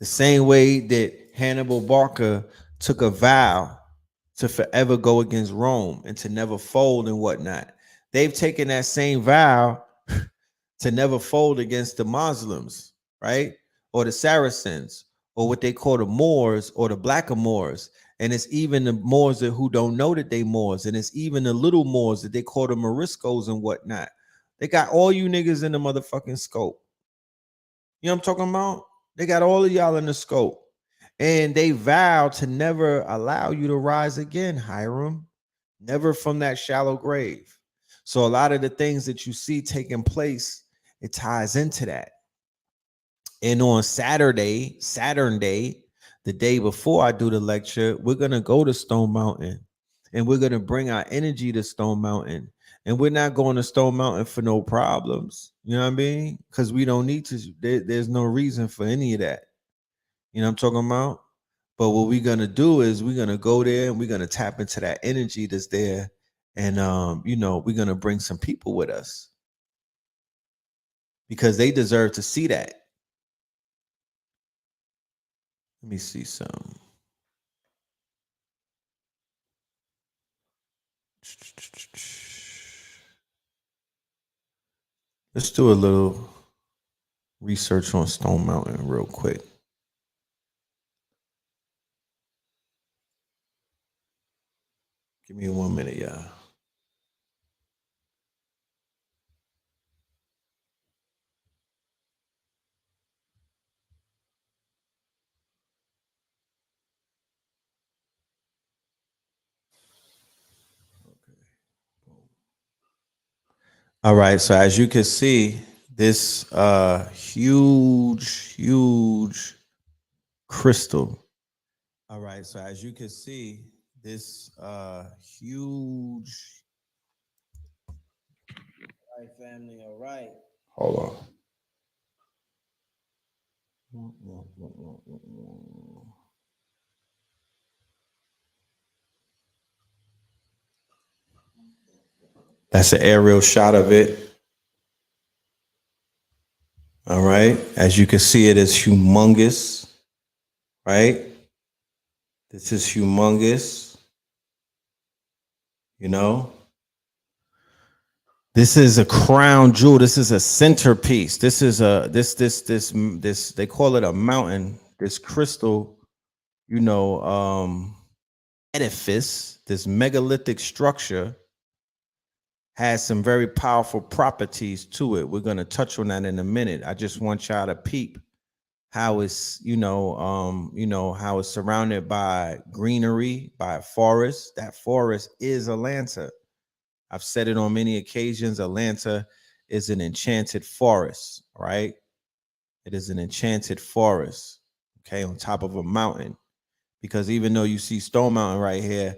Speaker 3: The same way that Hannibal Barca took a vow to forever go against Rome and to never fold and whatnot. They've taken that same vow to never fold against the Muslims, right? Or the Saracens, or what they call the Moors or the BLACKAMOORs. And it's even the Moors that who don't know that they Moors. And it's even the little Moors that they call the Moriscos and whatnot. They got all you niggas in the motherfucking scope. You know what I'm talking about? They got all of y'all in the scope. And they vow to never allow you to rise again, Hiram. Never from that shallow grave. So a lot of the things that you see taking place, it ties into that. And on Saturday, Saturn Day, the day before I do the lecture, we're going to go to Stone Mountain and we're going to bring our energy to Stone Mountain. And we're not going to Stone Mountain for no problems. You know what I mean? Because we don't need to. There's no reason for any of that. You know what I'm talking about? But what we're going to do is we're going to go there and we're going to tap into that energy that's there. And, you know, we're going to bring some people with us because they deserve to see that. Let me see some. Let's do a little research on Stone Mountain real quick. Give me 1 minute, y'all. All right, so as you can see, this huge crystal. All right, so as you can see, this huge. All right, family. All right. Hold on. That's an aerial shot of it. All right. As you can see, it is humongous, right? This is humongous. You know, this is a crown jewel. This is a centerpiece. This is this. They call it a mountain. This crystal, you know, edifice. This megalithic structure has some very powerful properties to it. We're going to touch on that in a minute. I just want y'all to peep how it's, you know, how it's surrounded by greenery, by a forest. That forest is Atlanta. I've said it on many occasions. Atlanta is an enchanted forest, right? It is an enchanted forest, okay, on top of a mountain. Because even though you see Stone Mountain right here,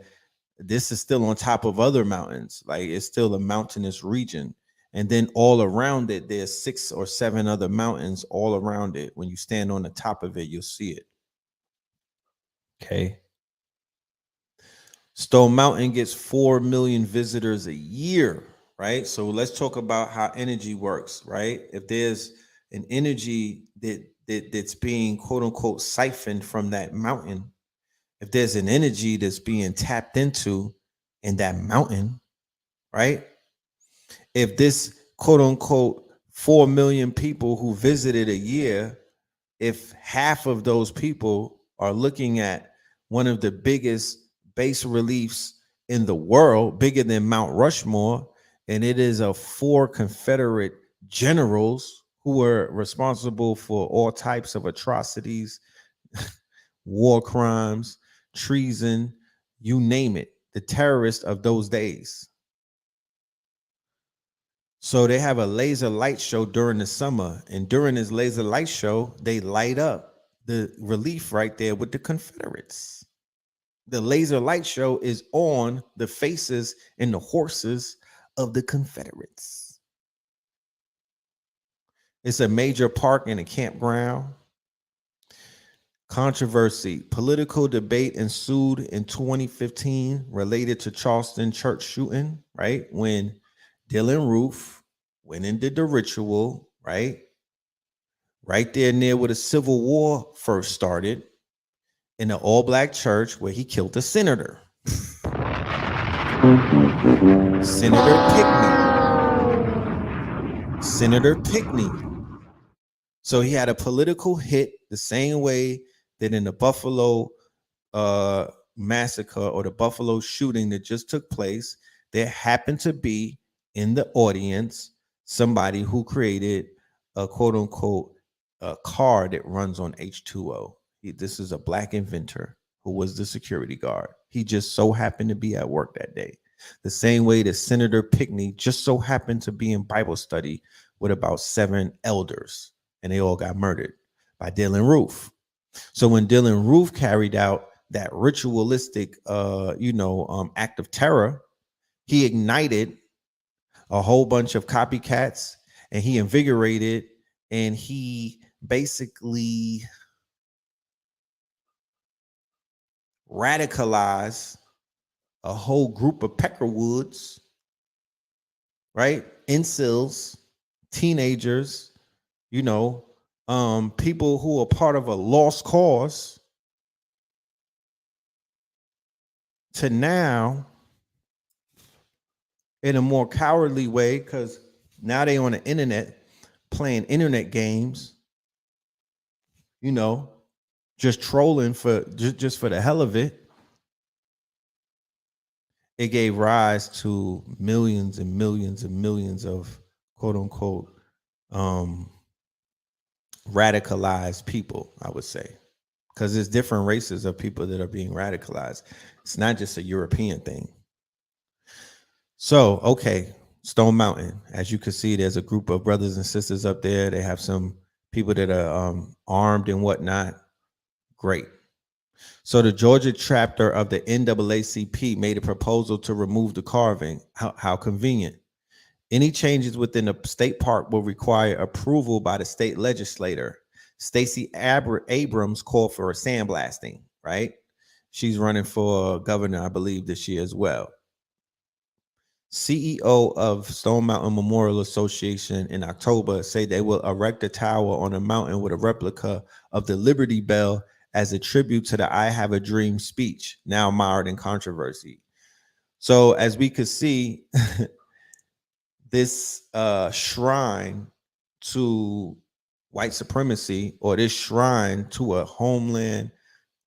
Speaker 3: this is still on top of other mountains. Like it's still a mountainous region. And then all around it, there's 6 or 7 other mountains all around it. When you stand on the top of it, you'll see it. Okay. Stone Mountain gets 4 million visitors a year, right? So let's talk about how energy works, right? If there's an energy that's being quote unquote siphoned from that mountain, if there's an energy that's being tapped into in that mountain, right? If this quote unquote 4 million people who visited a year, if half of those people are looking at one of the biggest bas reliefs in the world, bigger than Mount Rushmore, and it is of 4 Confederate generals who were responsible for all types of atrocities, war crimes, treason, you name it, the terrorists of those days. So they have a laser light show during the summer, and during this laser light show, they light up the relief right there with the Confederates. The laser light show is on the faces and the horses of the Confederates. It's a major park and a campground. Controversy. Political debate ensued in 2015 related to Charleston church shooting, right? When Dylan Roof went and did the ritual, right? Right there near where the Civil War first started, in an all-black church where he killed a senator. Senator Pickney. So he had a political hit the same way that in the Buffalo massacre or the Buffalo shooting that just took place, there happened to be in the audience somebody who created a quote unquote a car that runs on H2O. This is a black inventor who was the security guard. He just so happened to be at work that day. The same way that Senator Pickney just so happened to be in Bible study with about 7 elders, and they all got murdered by Dylan Roof. So when Dylan Roof carried out that ritualistic, act of terror, he ignited a whole bunch of copycats, and he invigorated, and he basically radicalized a whole group of peckerwoods, right? Incels, teenagers, people who are part of a lost cause, to now, in a more cowardly way, because now they on the internet playing internet games, just trolling for just for the hell of it. It gave rise to millions and millions and millions of quote unquote radicalized people, I would say, because there's different races of people that are being radicalized. It's not just a European thing. So, okay, Stone Mountain, as you can see, there's a group of brothers and sisters up there. They have some people that are armed and whatnot. Great. So the Georgia chapter of the NAACP made a proposal to remove the carving. How convenient. Any changes within the state park will require approval by the state legislator. Stacey Abrams called for a sandblasting, right? She's running for governor, I believe, this year as well. CEO of Stone Mountain Memorial Association in October said they will erect a tower on a mountain with a replica of the Liberty Bell as a tribute to the I Have a Dream speech, now mired in controversy. So as we could see, this shrine to white supremacy, or this shrine to a homeland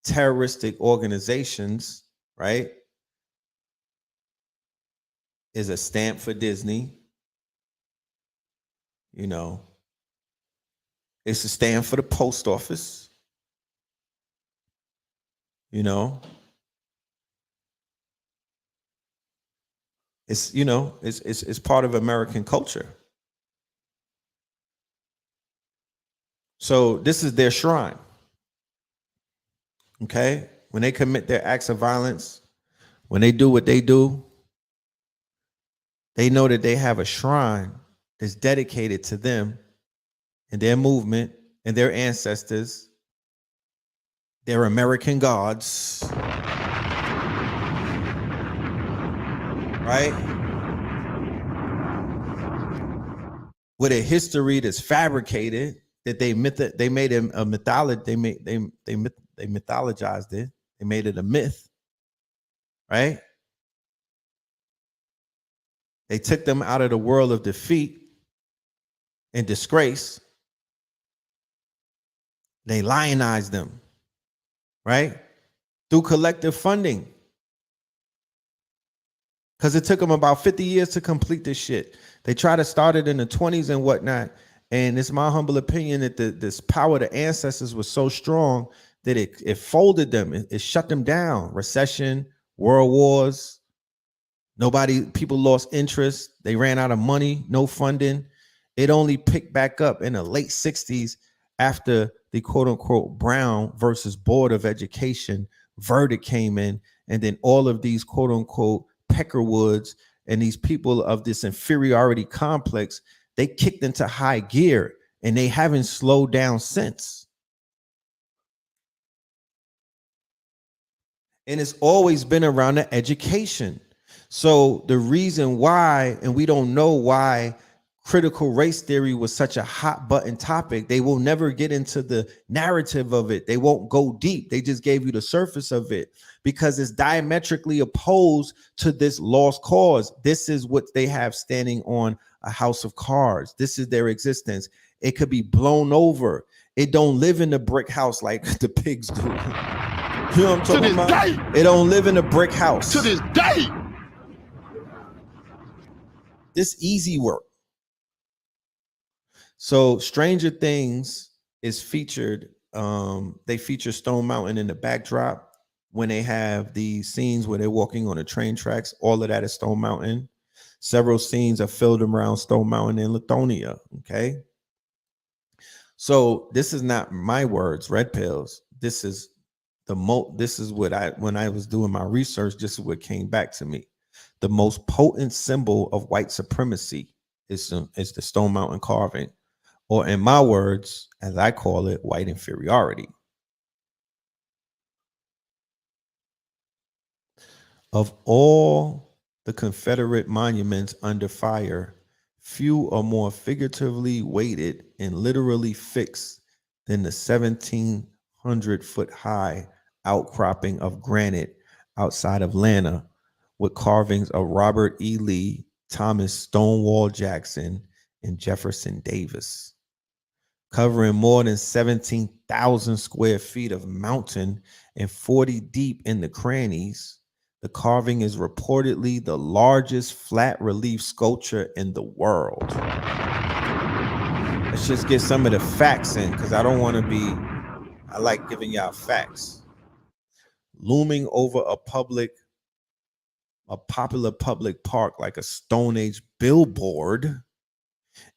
Speaker 3: terroristic organizations, right, is a stamp for Disney. It's a stamp for the post office. It's part of American culture. So this is their shrine. Okay, when they commit their acts of violence, when they do what they do, they know that they have a shrine that's dedicated to them and their movement and their ancestors, their American gods, right? With a history that's fabricated, that they made a mythology, they mythologized it, they made it a myth, right? They took them out of the world of defeat and disgrace. They lionized them, right? Through collective funding. Because it took them about 50 years to complete this shit. They tried to start it in the 20s and whatnot. And it's my humble opinion that this power of the ancestors was so strong that it folded them. It shut them down. Recession, world wars. People lost interest. They ran out of money, no funding. It only picked back up in the late 60s after the quote unquote Brown versus Board of Education verdict came in. And then all of these quote unquote Peckerwoods and these people of this inferiority complex, they kicked into high gear, and they haven't slowed down since. And it's always been around the education. So the reason why, and we don't know why critical race theory was such a hot button topic, they will never get into the narrative of it. They won't go deep. They just gave you the surface of it because it's diametrically opposed to this lost cause. This is what they have standing on a house of cards. This is their existence. It could be blown over. It don't live in the brick house like the pigs do. You know what I'm talking about? It don't live in a brick house.
Speaker 4: To this day.
Speaker 3: This easy work. So Stranger Things is featured. They feature Stone Mountain in the backdrop when they have the scenes where they're walking on the train tracks. All of that is Stone Mountain. Several scenes are filmed around Stone Mountain in Lithonia. Okay. So this is not my words, red pills. This is this is what when I was doing my research, this is what came back to me. The most potent symbol of white supremacy is the Stone Mountain carving, or in my words, as I call it, white inferiority. Of all the Confederate monuments under fire, few are more figuratively weighted and literally fixed than the 1,700-foot high outcropping of granite outside of Atlanta, with carvings of Robert E. Lee, Thomas Stonewall Jackson, and Jefferson Davis. Covering more than 17,000 square feet of mountain and 40 deep in the crannies, the carving is reportedly the largest flat relief sculpture in the world. Let's just get some of the facts in, because I don't want to be, I like giving y'all facts. Looming over a popular public park like a Stone Age billboard,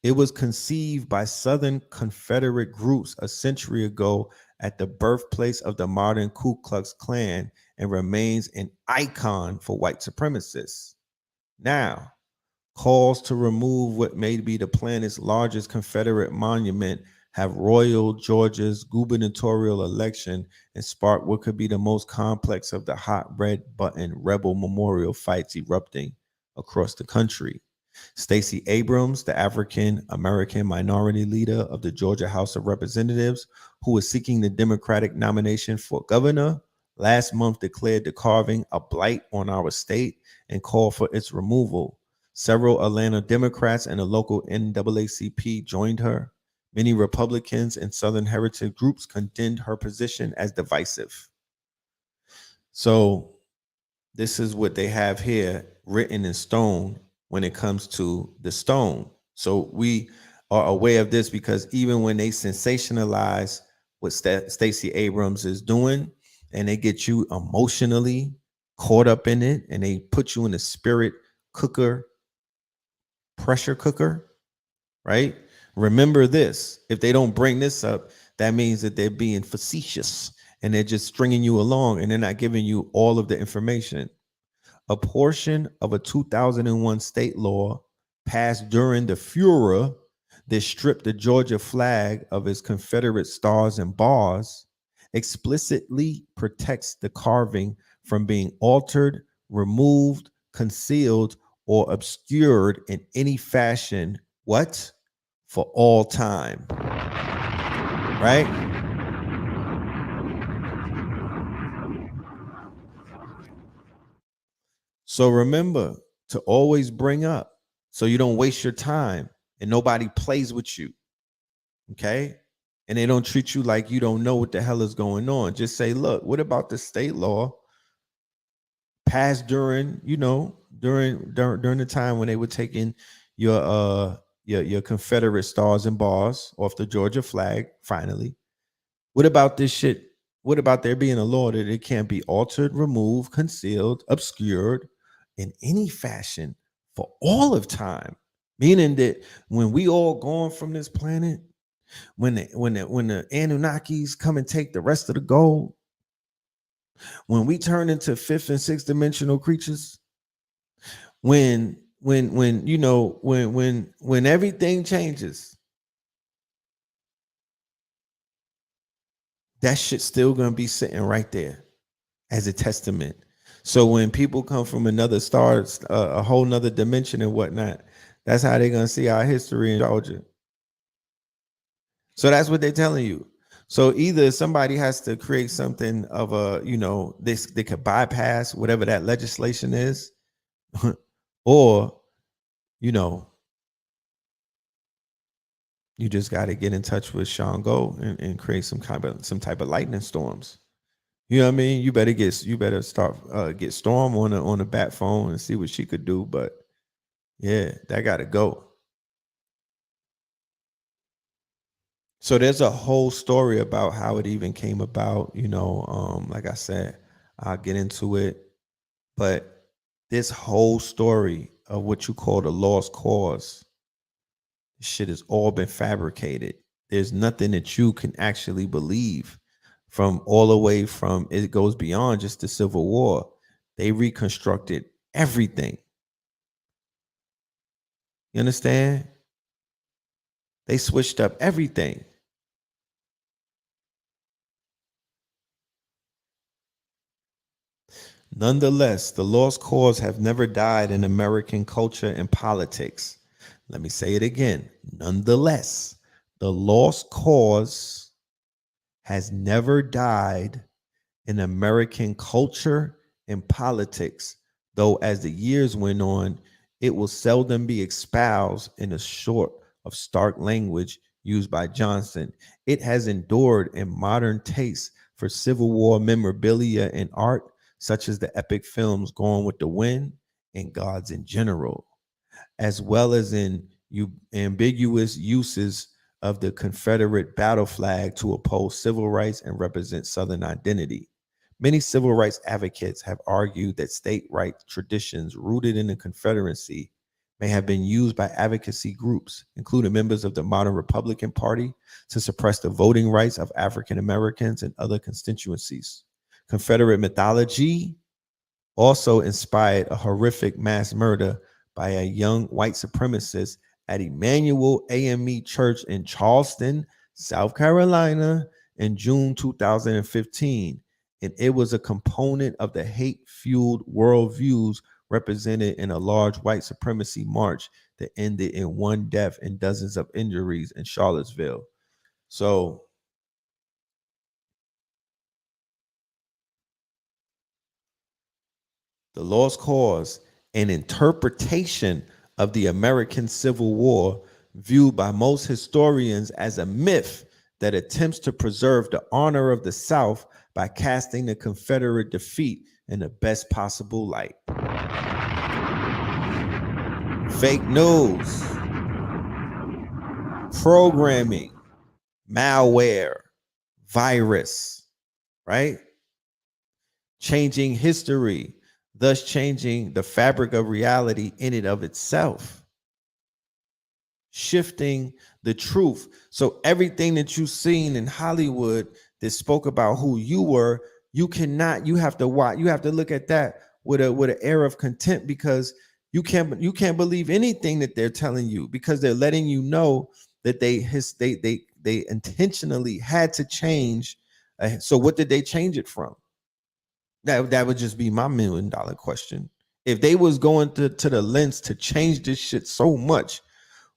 Speaker 3: it was conceived by Southern Confederate groups a century ago at the birthplace of the modern Ku Klux Klan and remains an icon for white supremacists. Now, calls to remove what may be the planet's largest Confederate monument have roiled Georgia's gubernatorial election and sparked what could be the most complex of the hot red button rebel memorial fights erupting across the country. Stacey Abrams, the African American minority leader of the Georgia House of Representatives, who is seeking the Democratic nomination for governor, last month declared the carving a blight on our state and called for its removal. Several Atlanta Democrats and a local NAACP joined her. Many Republicans and Southern heritage groups condemned her position as divisive. So this is what they have here written in stone when it comes to the stone. So we are aware of this because even when they sensationalize what Stacey Abrams is doing and they get you emotionally caught up in it and they put you in a spirit cooker, pressure cooker, right? Remember this, if they don't bring this up, that means that they're being facetious and they're just stringing you along and they're not giving you all of the information. A portion of a 2001 state law passed during the furor that stripped the Georgia flag of its Confederate stars and bars explicitly protects the carving from being altered, removed, concealed, or obscured in any fashion. What? For all time. Right? So remember to always bring up so you don't waste your time and nobody plays with you. Okay? And they don't treat you like you don't know what the hell is going on. Just say, look, what about the state law passed during, during the time when they were taking your Confederate stars and bars off the Georgia flag, finally. What about this shit? What about there being a law that it can't be altered, removed, concealed, obscured in any fashion for all of time? Meaning that when we all gone from this planet, when the Anunnakis come and take the rest of the gold, when we turn into fifth and sixth dimensional creatures, when everything changes, that shit's still gonna be sitting right there as a testament. So when people come from another star, a whole nother dimension and whatnot, that's how they're gonna see our history in Georgia. So that's what they're telling you. So either somebody has to create something of a, this they could bypass whatever that legislation is, or, you just got to get in touch with Shango and create some type of lightning storms. You know what I mean? You better start get Storm on the bat phone and see what she could do. But yeah, that got to go. So there's a whole story about how it even came about. Like I said, I'll get into it. But this whole story of what you call the lost cause, shit has all been fabricated. There's nothing that you can actually believe. From all the way from, it goes beyond just the Civil War. They reconstructed everything. You understand? They switched up everything. Nonetheless, the lost cause have never died in American culture and politics. Let me say it again. Nonetheless, the lost cause has never died in American culture and politics, though as the years went on, it will seldom be espoused in a short of stark language used by Johnson. It has endured in modern tastes for Civil War memorabilia and art, such as the epic films Gone with the Wind and Gods in General, as well as in ambiguous uses of the Confederate battle flag to oppose civil rights and represent Southern identity. Many civil rights advocates have argued that state right traditions rooted in the Confederacy may have been used by advocacy groups, including members of the modern Republican Party, to suppress the voting rights of African Americans and other constituencies. Confederate mythology also inspired a horrific mass murder by a young white supremacist at Emmanuel AME Church in Charleston, South Carolina in June 2015. And it was a component of the hate-fueled worldviews represented in a large white supremacy march that ended in one death and dozens of injuries in Charlottesville. So the lost cause, an interpretation of the American Civil War, viewed by most historians as a myth that attempts to preserve the honor of the South by casting the Confederate defeat in the best possible light. Fake news, programming, malware, virus, right? Changing history, thus changing the fabric of reality in and of itself. Shifting the truth. So everything that you've seen in Hollywood that spoke about who you were, you have to watch, you have to look at that with an air of contempt, because you can't believe anything that they're telling you, because they're letting you know that they intentionally had to change. So what did they change it from? That would just be my $1 million question. If they was going to the lens to change this shit so much,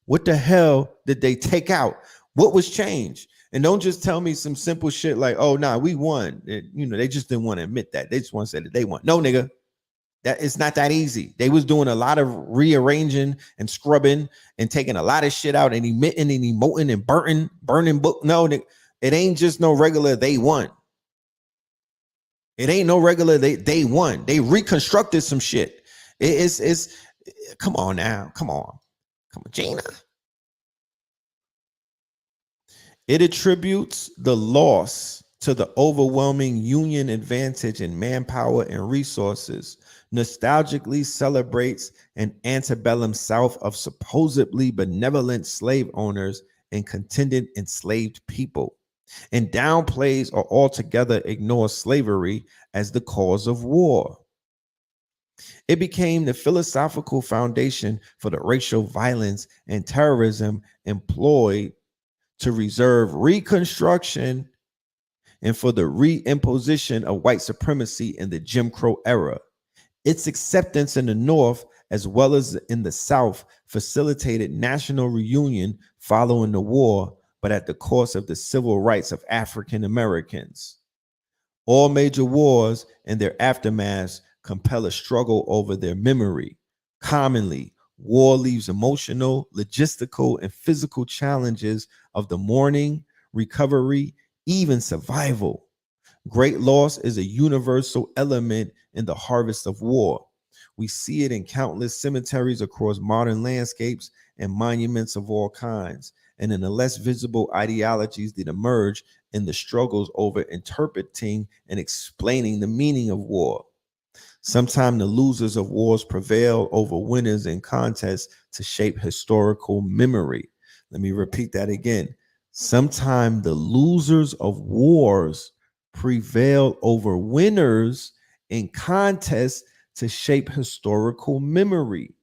Speaker 3: what the hell did they take out? What was changed? And don't just tell me some simple shit like, oh, nah, we won. They just didn't want to admit that. They just want to say that they won. No, nigga, that it's not that easy. They was doing a lot of rearranging and scrubbing and taking a lot of shit out and emitting and emoting and burning book. No, nigga, it ain't just no regular they won. It ain't no regular they won. They reconstructed some shit. It's come on now. Come on, Gina. It attributes the loss to the overwhelming Union advantage in manpower and resources, nostalgically celebrates an antebellum South of supposedly benevolent slave owners and contented enslaved people, and downplays or altogether ignores slavery as the cause of war. It became the philosophical foundation for the racial violence and terrorism employed to reserve Reconstruction and for the reimposition of white supremacy in the Jim Crow era. Its acceptance in the North as well as in the South facilitated national reunion following the war, but at the cost of the civil rights of African Americans. All major wars and their aftermaths compel a struggle over their memory. Commonly, war leaves emotional, logistical, and physical challenges of the mourning, recovery, even survival. Great loss is a universal element in the harvest of war. We see it in countless cemeteries across modern landscapes and monuments of all kinds, and in the less visible ideologies that emerge in the struggles over interpreting and explaining the meaning of war. Sometimes the losers of wars prevail over winners in contests to shape historical memory. Let me repeat that again. Sometimes the losers of wars prevail over winners in contests to shape historical memory.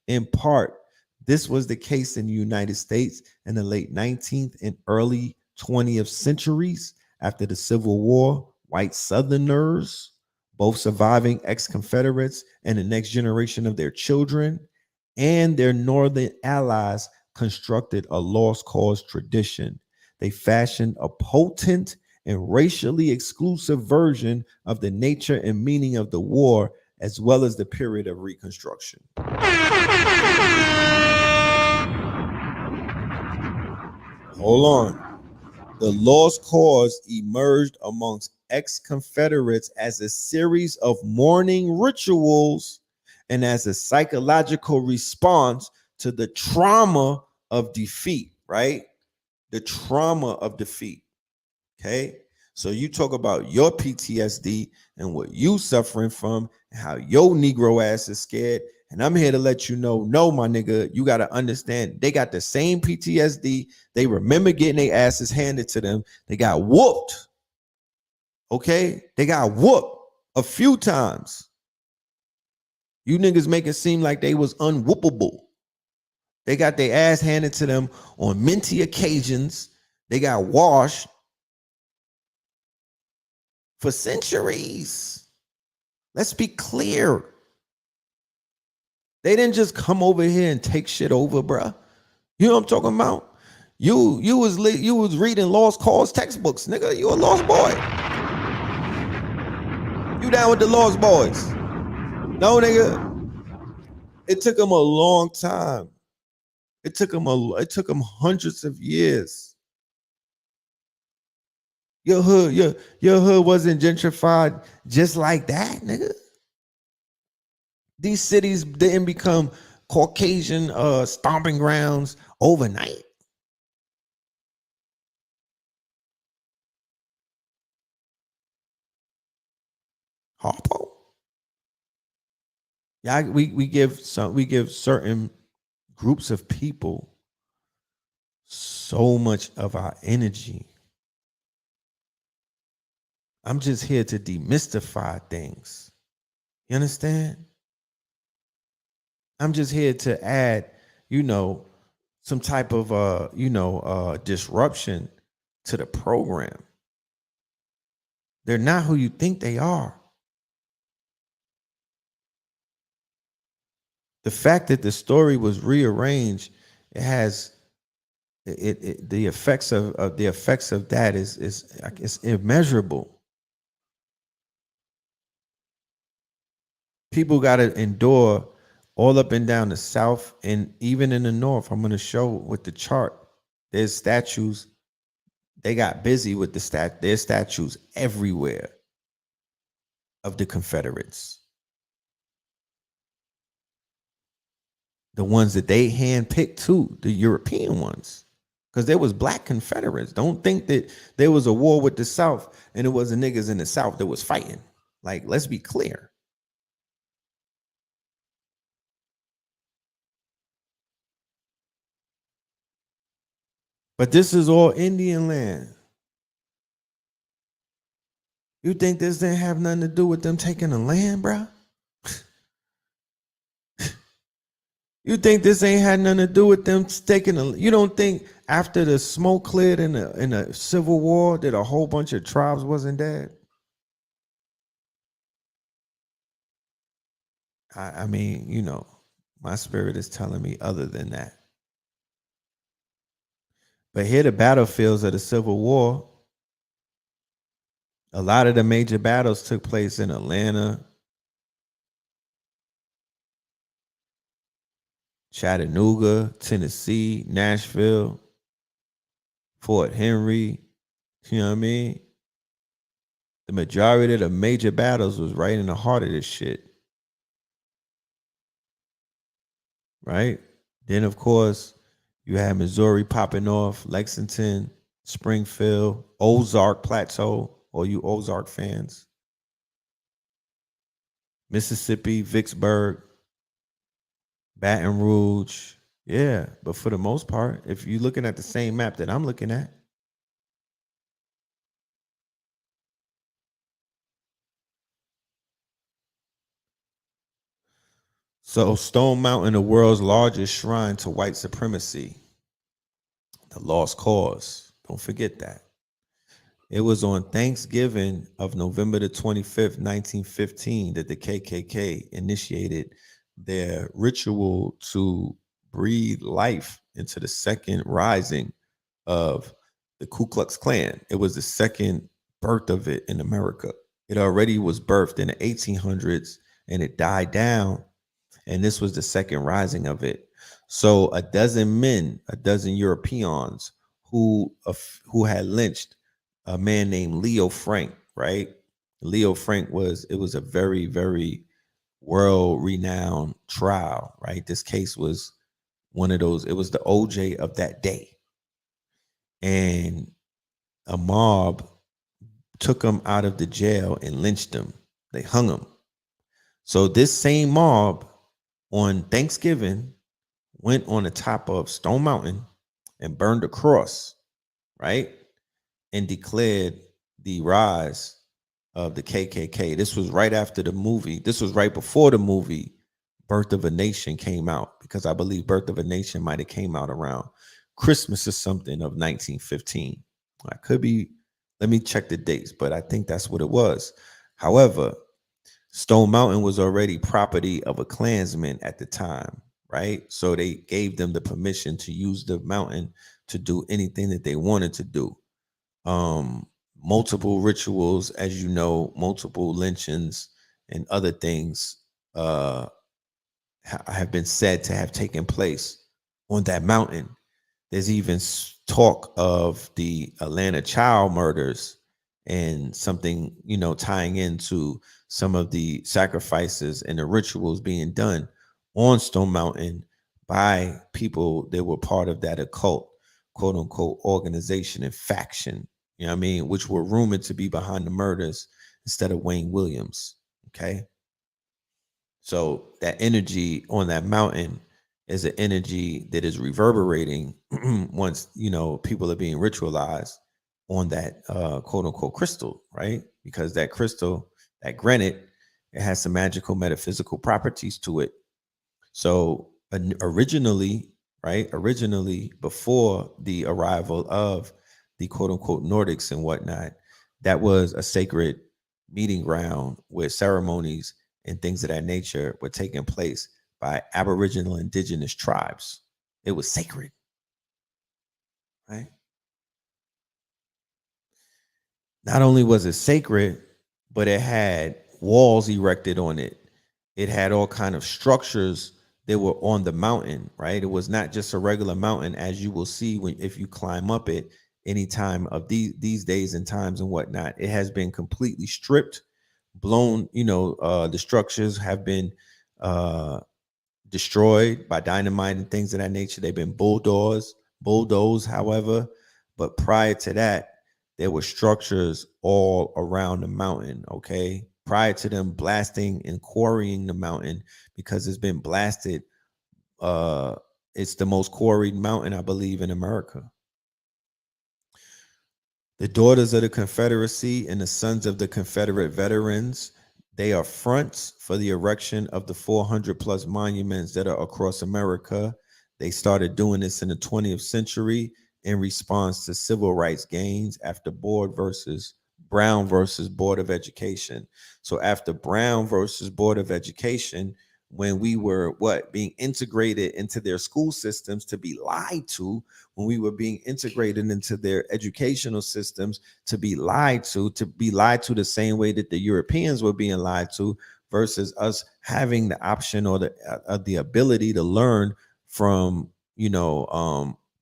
Speaker 3: In part, this was the case in the United States in the late 19th and early 20th centuries. After the Civil War, white Southerners, both surviving ex-Confederates and the next generation of their children, and their Northern allies constructed a lost cause tradition. They fashioned a potent and racially exclusive version of the nature and meaning of the war, as well as the period of Reconstruction. Hold on. The lost cause emerged amongst ex-Confederates as a series of mourning rituals and as a psychological response to the trauma of defeat, right? The trauma of defeat. Okay. So you talk about your PTSD and what you suffering from and how your Negro ass is scared. And I'm here to let you know, no, my nigga, you got to understand they got the same PTSD. They remember getting their asses handed to them. They got whooped. Okay. They got whooped a few times. You niggas make it seem like they was unwhoopable. They got their ass handed to them on many occasions. They got washed for centuries. Let's be clear. They didn't just come over here and take shit over, bruh. You know what I'm talking about? You was reading lost cause textbooks, nigga. You a lost boy. You down with the lost boys? No, nigga. It took them a long time. It took them hundreds of years. Your hood wasn't gentrified just like that, nigga. These cities didn't become Caucasian stomping grounds overnight. Harpo. Yeah, we give certain groups of people so much of our energy. I'm just here to demystify things. You understand? I'm just here to add, some type of disruption to the program. They're not who you think they are. The fact that the story was rearranged, it has the effects of that is immeasurable. People got to endure all up and down the South and even in the North. I'm going to show with the chart. There's statues. They got busy with there's statues everywhere of the Confederates. The ones that they handpicked too, the European ones. Because there was black Confederates. Don't think that there was a war with the South and it wasn't niggas in the South that was fighting. Like, let's be clear. But this is all Indian land. You think this didn't have nothing to do with them taking the land, bro? You think this ain't had nothing to do with them taking the? You don't think after the smoke cleared in the Civil War, that a whole bunch of tribes wasn't dead? I mean, you know, my spirit is telling me other than that. But here, the battlefields of the Civil War, a lot of the major battles took place in Atlanta, Chattanooga, Tennessee, Nashville, Fort Henry. You know what I mean? The majority of the major battles was right in the heart of this shit. Right? Then, of course, you had Missouri popping off, Lexington, Springfield, Ozark Plateau, all you Ozark fans. Mississippi, Vicksburg, Baton Rouge. Yeah, but for the most part, if you're looking at the same map that I'm looking at, so Stone Mountain, the world's largest shrine to white supremacy, the lost cause. Don't forget that. It was on Thanksgiving of November the 25th, 1915, that the KKK initiated their ritual to breathe life into the second rising of the Ku Klux Klan. It was the second birth of it in America. It already was birthed in the 1800s and it died down. And this was the second rising of it. So a dozen men, a dozen Europeans who had lynched a man named Leo Frank, right? Leo Frank was a very, very world-renowned trial, right? This case was one of those, it was the OJ of that day. And a mob took him out of the jail and lynched him. They hung him. So this same mob on Thanksgiving went on the top of Stone Mountain and burned a cross, right? And declared the rise of the KKK. This was right after the movie. This was right before the movie Birth of a Nation came out, because I believe Birth of a Nation might have came out around Christmas or something of 1915. I could be, let me check the dates, but I think that's what it was. However, Stone Mountain was already property of a Klansman at the time, right? So they gave them the permission to use the mountain to do anything that they wanted to do. Multiple rituals, as you know, multiple lynchings and other things have been said to have taken place on that mountain. There's even talk of the Atlanta child murders and something, you know, tying into some of the sacrifices and the rituals being done on Stone Mountain by people that were part of that occult, quote unquote, organization and faction, you know what I mean, which were rumored to be behind the murders instead of Wayne Williams. Okay. So that energy on that mountain is an energy that is reverberating once, you know, people are being ritualized on that quote unquote crystal, right? Because that crystal, that granite, it has some magical metaphysical properties to it. So originally, right? Originally, before the arrival of the quote unquote Nordics and whatnot, that was a sacred meeting ground where ceremonies and things of that nature were taking place by Aboriginal indigenous tribes. It was sacred, right? Not only was it sacred, but it had walls erected on it. It had all kind of structures that were on the mountain, right? It was not just a regular mountain, as you will see when if you climb up it any time of these days and times and whatnot. It has been completely stripped, blown. You know, the structures have been destroyed by dynamite and things of that nature. They've been bulldozed, however. But prior to that, there were structures all around the mountain, okay? Prior to them blasting and quarrying the mountain, because it's been blasted. It's the most quarried mountain, I believe, in America. The Daughters of the Confederacy and the Sons of the Confederate Veterans, they are fronts for the erection of the 400 plus monuments that are across America. They started doing this in the 20th century. in response to civil rights gains after Brown versus Board of Education. So after Brown versus Board of Education, when we were being integrated into their school systems to be lied to, when we were being integrated into their educational systems to be lied to the same way that the Europeans were being lied to, versus us having the option or the ability to learn from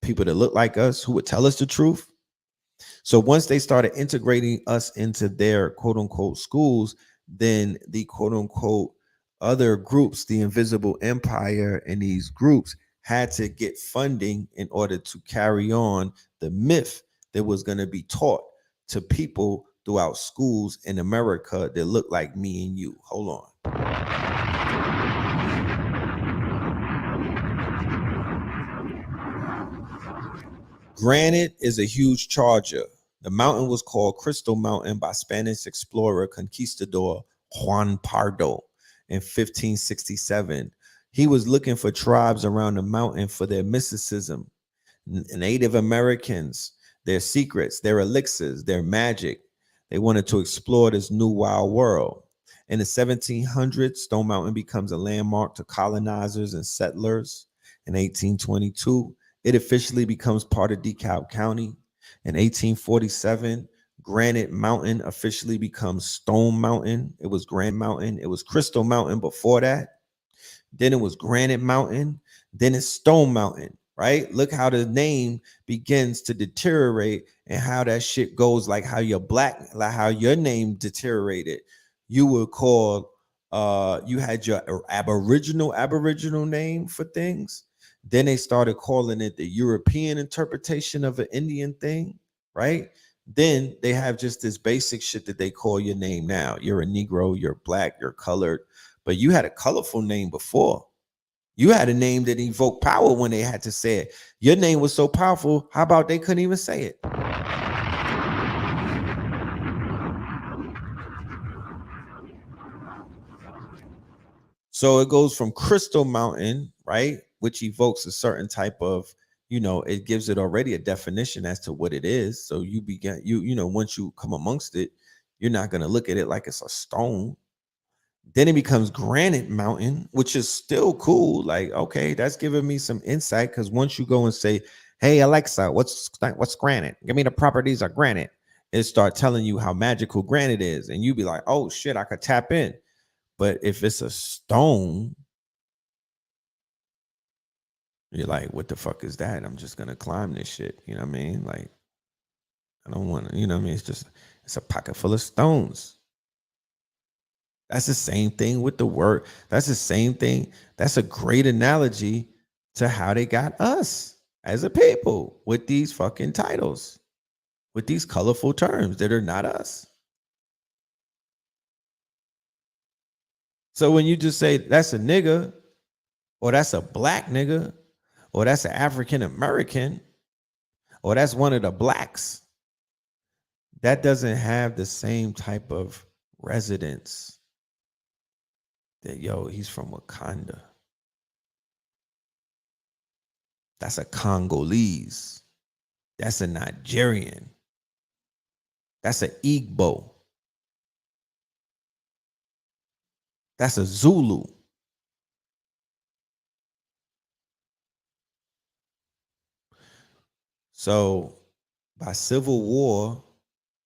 Speaker 3: people that look like us who would tell us the truth. So once they started integrating us into their quote unquote schools, then the quote unquote other groups, the invisible empire, and these groups had to get funding in order to carry on the myth that was going to be taught to people throughout schools in America that look like me and you. Hold on. Granite is a huge charger. The mountain was called Crystal Mountain by Spanish explorer conquistador Juan Pardo in 1567. He was looking for tribes around the mountain for their mysticism, Native Americans, their secrets, their elixirs, their magic. They wanted to explore this new wild world. In the 1700s, Stone Mountain becomes a landmark to colonizers and settlers. In 1822, it officially becomes part of DeKalb County. In 1847, Granite Mountain officially becomes Stone Mountain. It was Granite Mountain. It was Crystal Mountain before that. Then it was Granite Mountain. Then it's Stone Mountain, right? Look how the name begins to deteriorate and how that shit goes, like how how your name deteriorated. You were called, you had your aboriginal name for things. Then they started calling it the European interpretation of an Indian thing, right? Then they have just this basic shit that they call your name now. You're a Negro, you're black, you're colored, but you had a colorful name before. You had a name that evoked power when they had to say it. Your name was so powerful, how about they couldn't even say it? So it goes from Crystal Mountain, right, which evokes a certain type of, it gives it already a definition as to what it is. So you begin, once you come amongst it, you're not going to look at it like it's a stone. Then it becomes Granite Mountain, which is still cool. Like, okay, that's giving me some insight, because once you go and say, hey, Alexa, what's granite? Give me the properties of granite. It start telling you how magical granite is. And you be like, oh, shit, I could tap in. But if it's a stone, you're like, what the fuck is that? I'm just going to climb this shit. You know what I mean? Like, I don't want to, you know what I mean? It's a pocket full of stones. That's the same thing with the word. That's the same thing. That's a great analogy to how they got us as a people with these fucking titles, with these colorful terms that are not us. So when you just say that's a nigga, or that's a black nigga, or that's an African American, or that's one of the blacks, that doesn't have the same type of resonance that, yo, he's from Wakanda. That's a Congolese. That's a Nigerian. That's an Igbo. That's a Zulu. So by Civil War,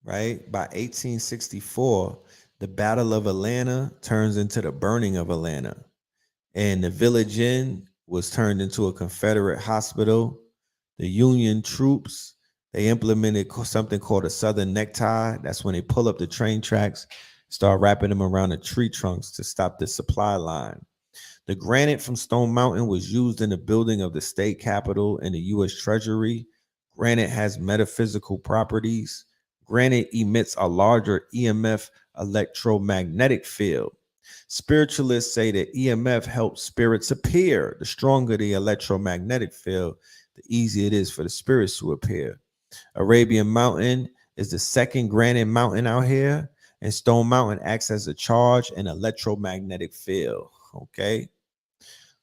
Speaker 3: right, by 1864, the Battle of Atlanta turns into the burning of Atlanta. And the Village Inn was turned into a Confederate hospital. The Union troops, they implemented something called a Southern necktie. That's when they pull up the train tracks, start wrapping them around the tree trunks to stop the supply line. The granite from Stone Mountain was used in the building of the state capitol and the U.S. Treasury. Granite has metaphysical properties. Granite emits a larger EMF electromagnetic field. Spiritualists say that EMF helps spirits appear. The stronger the electromagnetic field, the easier it is for the spirits to appear. Arabian Mountain is the second granite mountain out here, and Stone Mountain acts as a charge and electromagnetic field. Okay,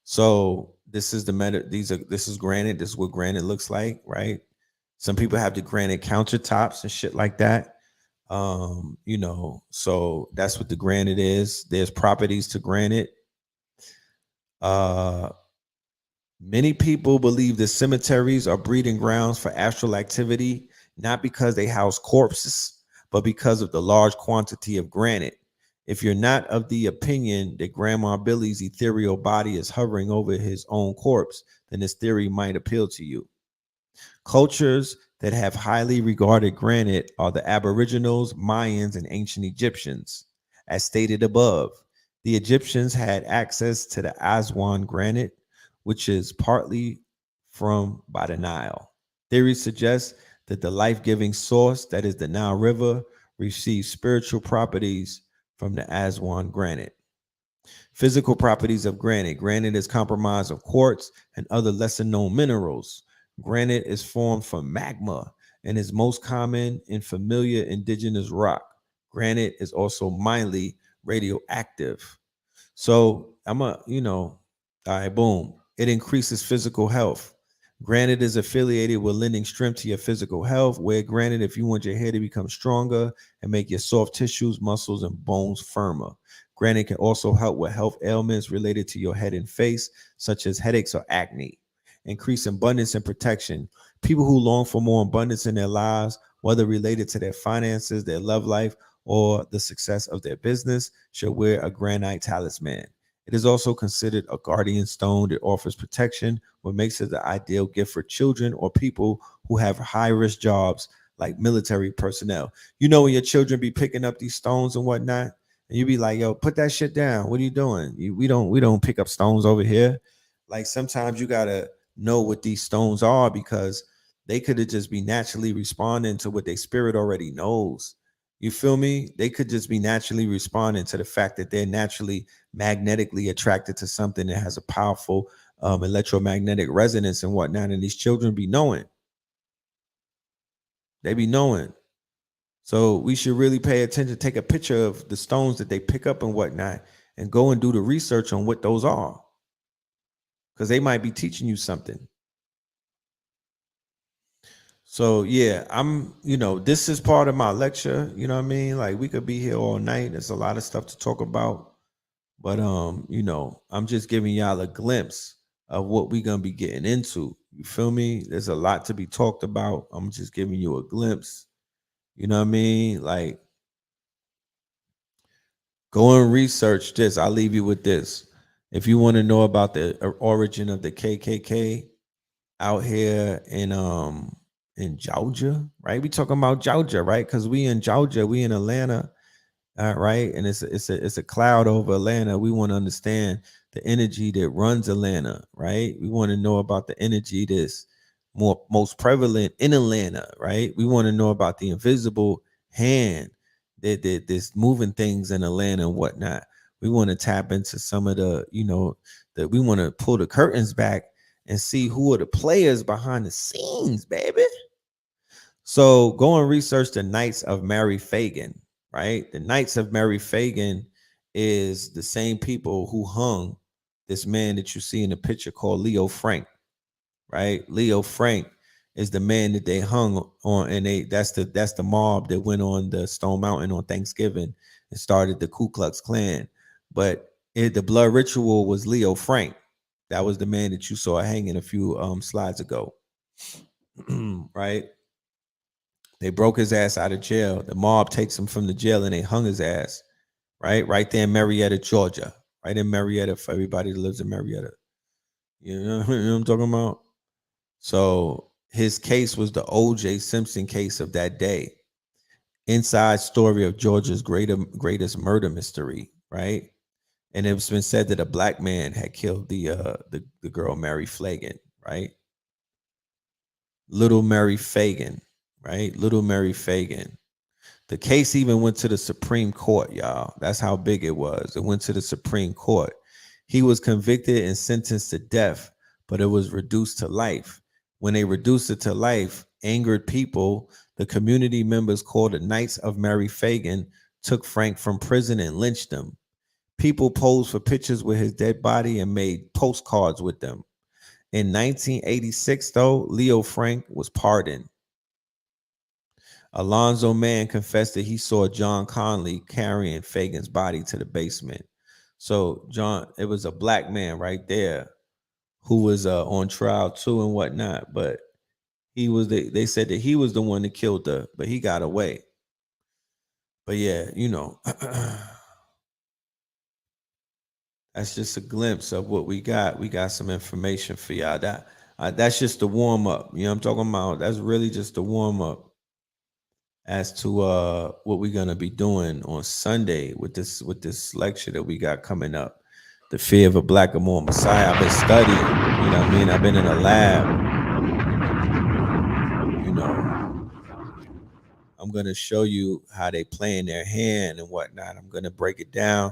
Speaker 3: so this is this is granite. This is what granite looks like, right? Some people have the granite countertops and shit like that. You know, so that's what the granite is. There's properties to granite. Uh, Many people believe that cemeteries are breeding grounds for astral activity, not because they house corpses, but because of the large quantity of granite. If you're not of the opinion that Grandma Billy's ethereal body is hovering over his own corpse, then this theory might appeal to you. Cultures that have highly regarded granite are the Aboriginals, Mayans, and ancient Egyptians. As stated above, the Egyptians had access to the Aswan granite, which is partly from by the Nile. Theories suggest that the life-giving source, that is the Nile River, receives spiritual properties from the Aswan granite. Physical properties of granite. Granite is comprised of quartz and other lesser known minerals. Granite is formed from magma and is most common in familiar indigenous rock. Granite is also mildly radioactive. So all right, boom. It increases physical health. Granite is affiliated with lending strength to your physical health. Wear granite if you want your hair to become stronger and make your soft tissues, muscles, and bones firmer. Granite can also help with health ailments related to your head and face, such as headaches or acne. Increase abundance and protection. People who long for more abundance in their lives, whether related to their finances, their love life, or the success of their business, should wear a granite talisman. It is also considered a guardian stone that offers protection, what makes it the ideal gift for children or people who have high-risk jobs like military personnel. You know, when your children be picking up these stones and whatnot, and you be like, yo, put that shit down. What are you doing? We don't pick up stones over here. Like sometimes you gotta know what these stones are because they could have just be naturally responding to what their spirit already knows. You feel me? They could just be naturally responding to the fact that they're naturally magnetically attracted to something that has a powerful electromagnetic resonance and whatnot. And these children be knowing. They be knowing. So we should really pay attention, take a picture of the stones that they pick up and whatnot, and go and do the research on what those are. Because they might be teaching you something. So yeah, this is part of my lecture. You know what I mean? Like we could be here all night. There's a lot of stuff to talk about. But I'm just giving y'all a glimpse of what we're gonna be getting into. You feel me? There's a lot to be talked about. I'm just giving you a glimpse. You know what I mean? Like, go and research this. I'll leave you with this. If you want to know about the origin of the KKK out here in Georgia, right? We talking about Georgia, right? Because we in Georgia, we in Atlanta, right? And it's a cloud over Atlanta. We want to understand the energy that runs Atlanta, right? We want to know about the energy that's most prevalent in Atlanta, right? We want to know about the invisible hand that's moving things in Atlanta and whatnot. We want to tap into some of the, that we want to pull the curtains back and see who are the players behind the scenes, baby. So go and research the Knights of Mary Fagan, right? The Knights of Mary Fagan is the same people who hung this man that you see in the picture called Leo Frank, right? Leo Frank is the man that they hung on, and that's the mob that went on the Stone Mountain on Thanksgiving and started the Ku Klux Klan. But the blood ritual was Leo Frank. That was the man that you saw hanging a few slides ago, right? They broke his ass out of jail. The mob takes him from the jail and they hung his ass, right there in Marietta, Georgia, right in Marietta, for everybody that lives in Marietta. You know what I'm talking about? So his case was the O.J. Simpson case of that day. Inside story of Georgia's greatest murder mystery, right? And it's been said that a black man had killed the girl Mary Fagan, right? Little Mary Fagan, right? Little Mary Fagan. The case even went to the Supreme Court, y'all. That's how big it was. It went to the Supreme Court. He was convicted and sentenced to death, but it was reduced to life. When they reduced it to life, angered people, the community members called the Knights of Mary Fagan took Frank from prison and lynched him. People posed for pictures with his dead body and made postcards with them. In 1986, though, Leo Frank was pardoned. Alonzo Mann confessed that he saw John Conley carrying Fagan's body to the basement. So it was a black man right there who was on trial too and whatnot, but he was they said that he was the one that killed her, but he got away. But yeah, that's just a glimpse of what we got. We got some information for y'all. That's just the warm up. You know what I'm talking about? That's really just the warm up as to what we're gonna be doing on Sunday with this lecture that we got coming up. The Fear of a BLACKAMOOR Messiah. I've been studying, you know what I mean? I've been in a lab. I'm gonna show you how they play in their hand and whatnot. I'm gonna break it down.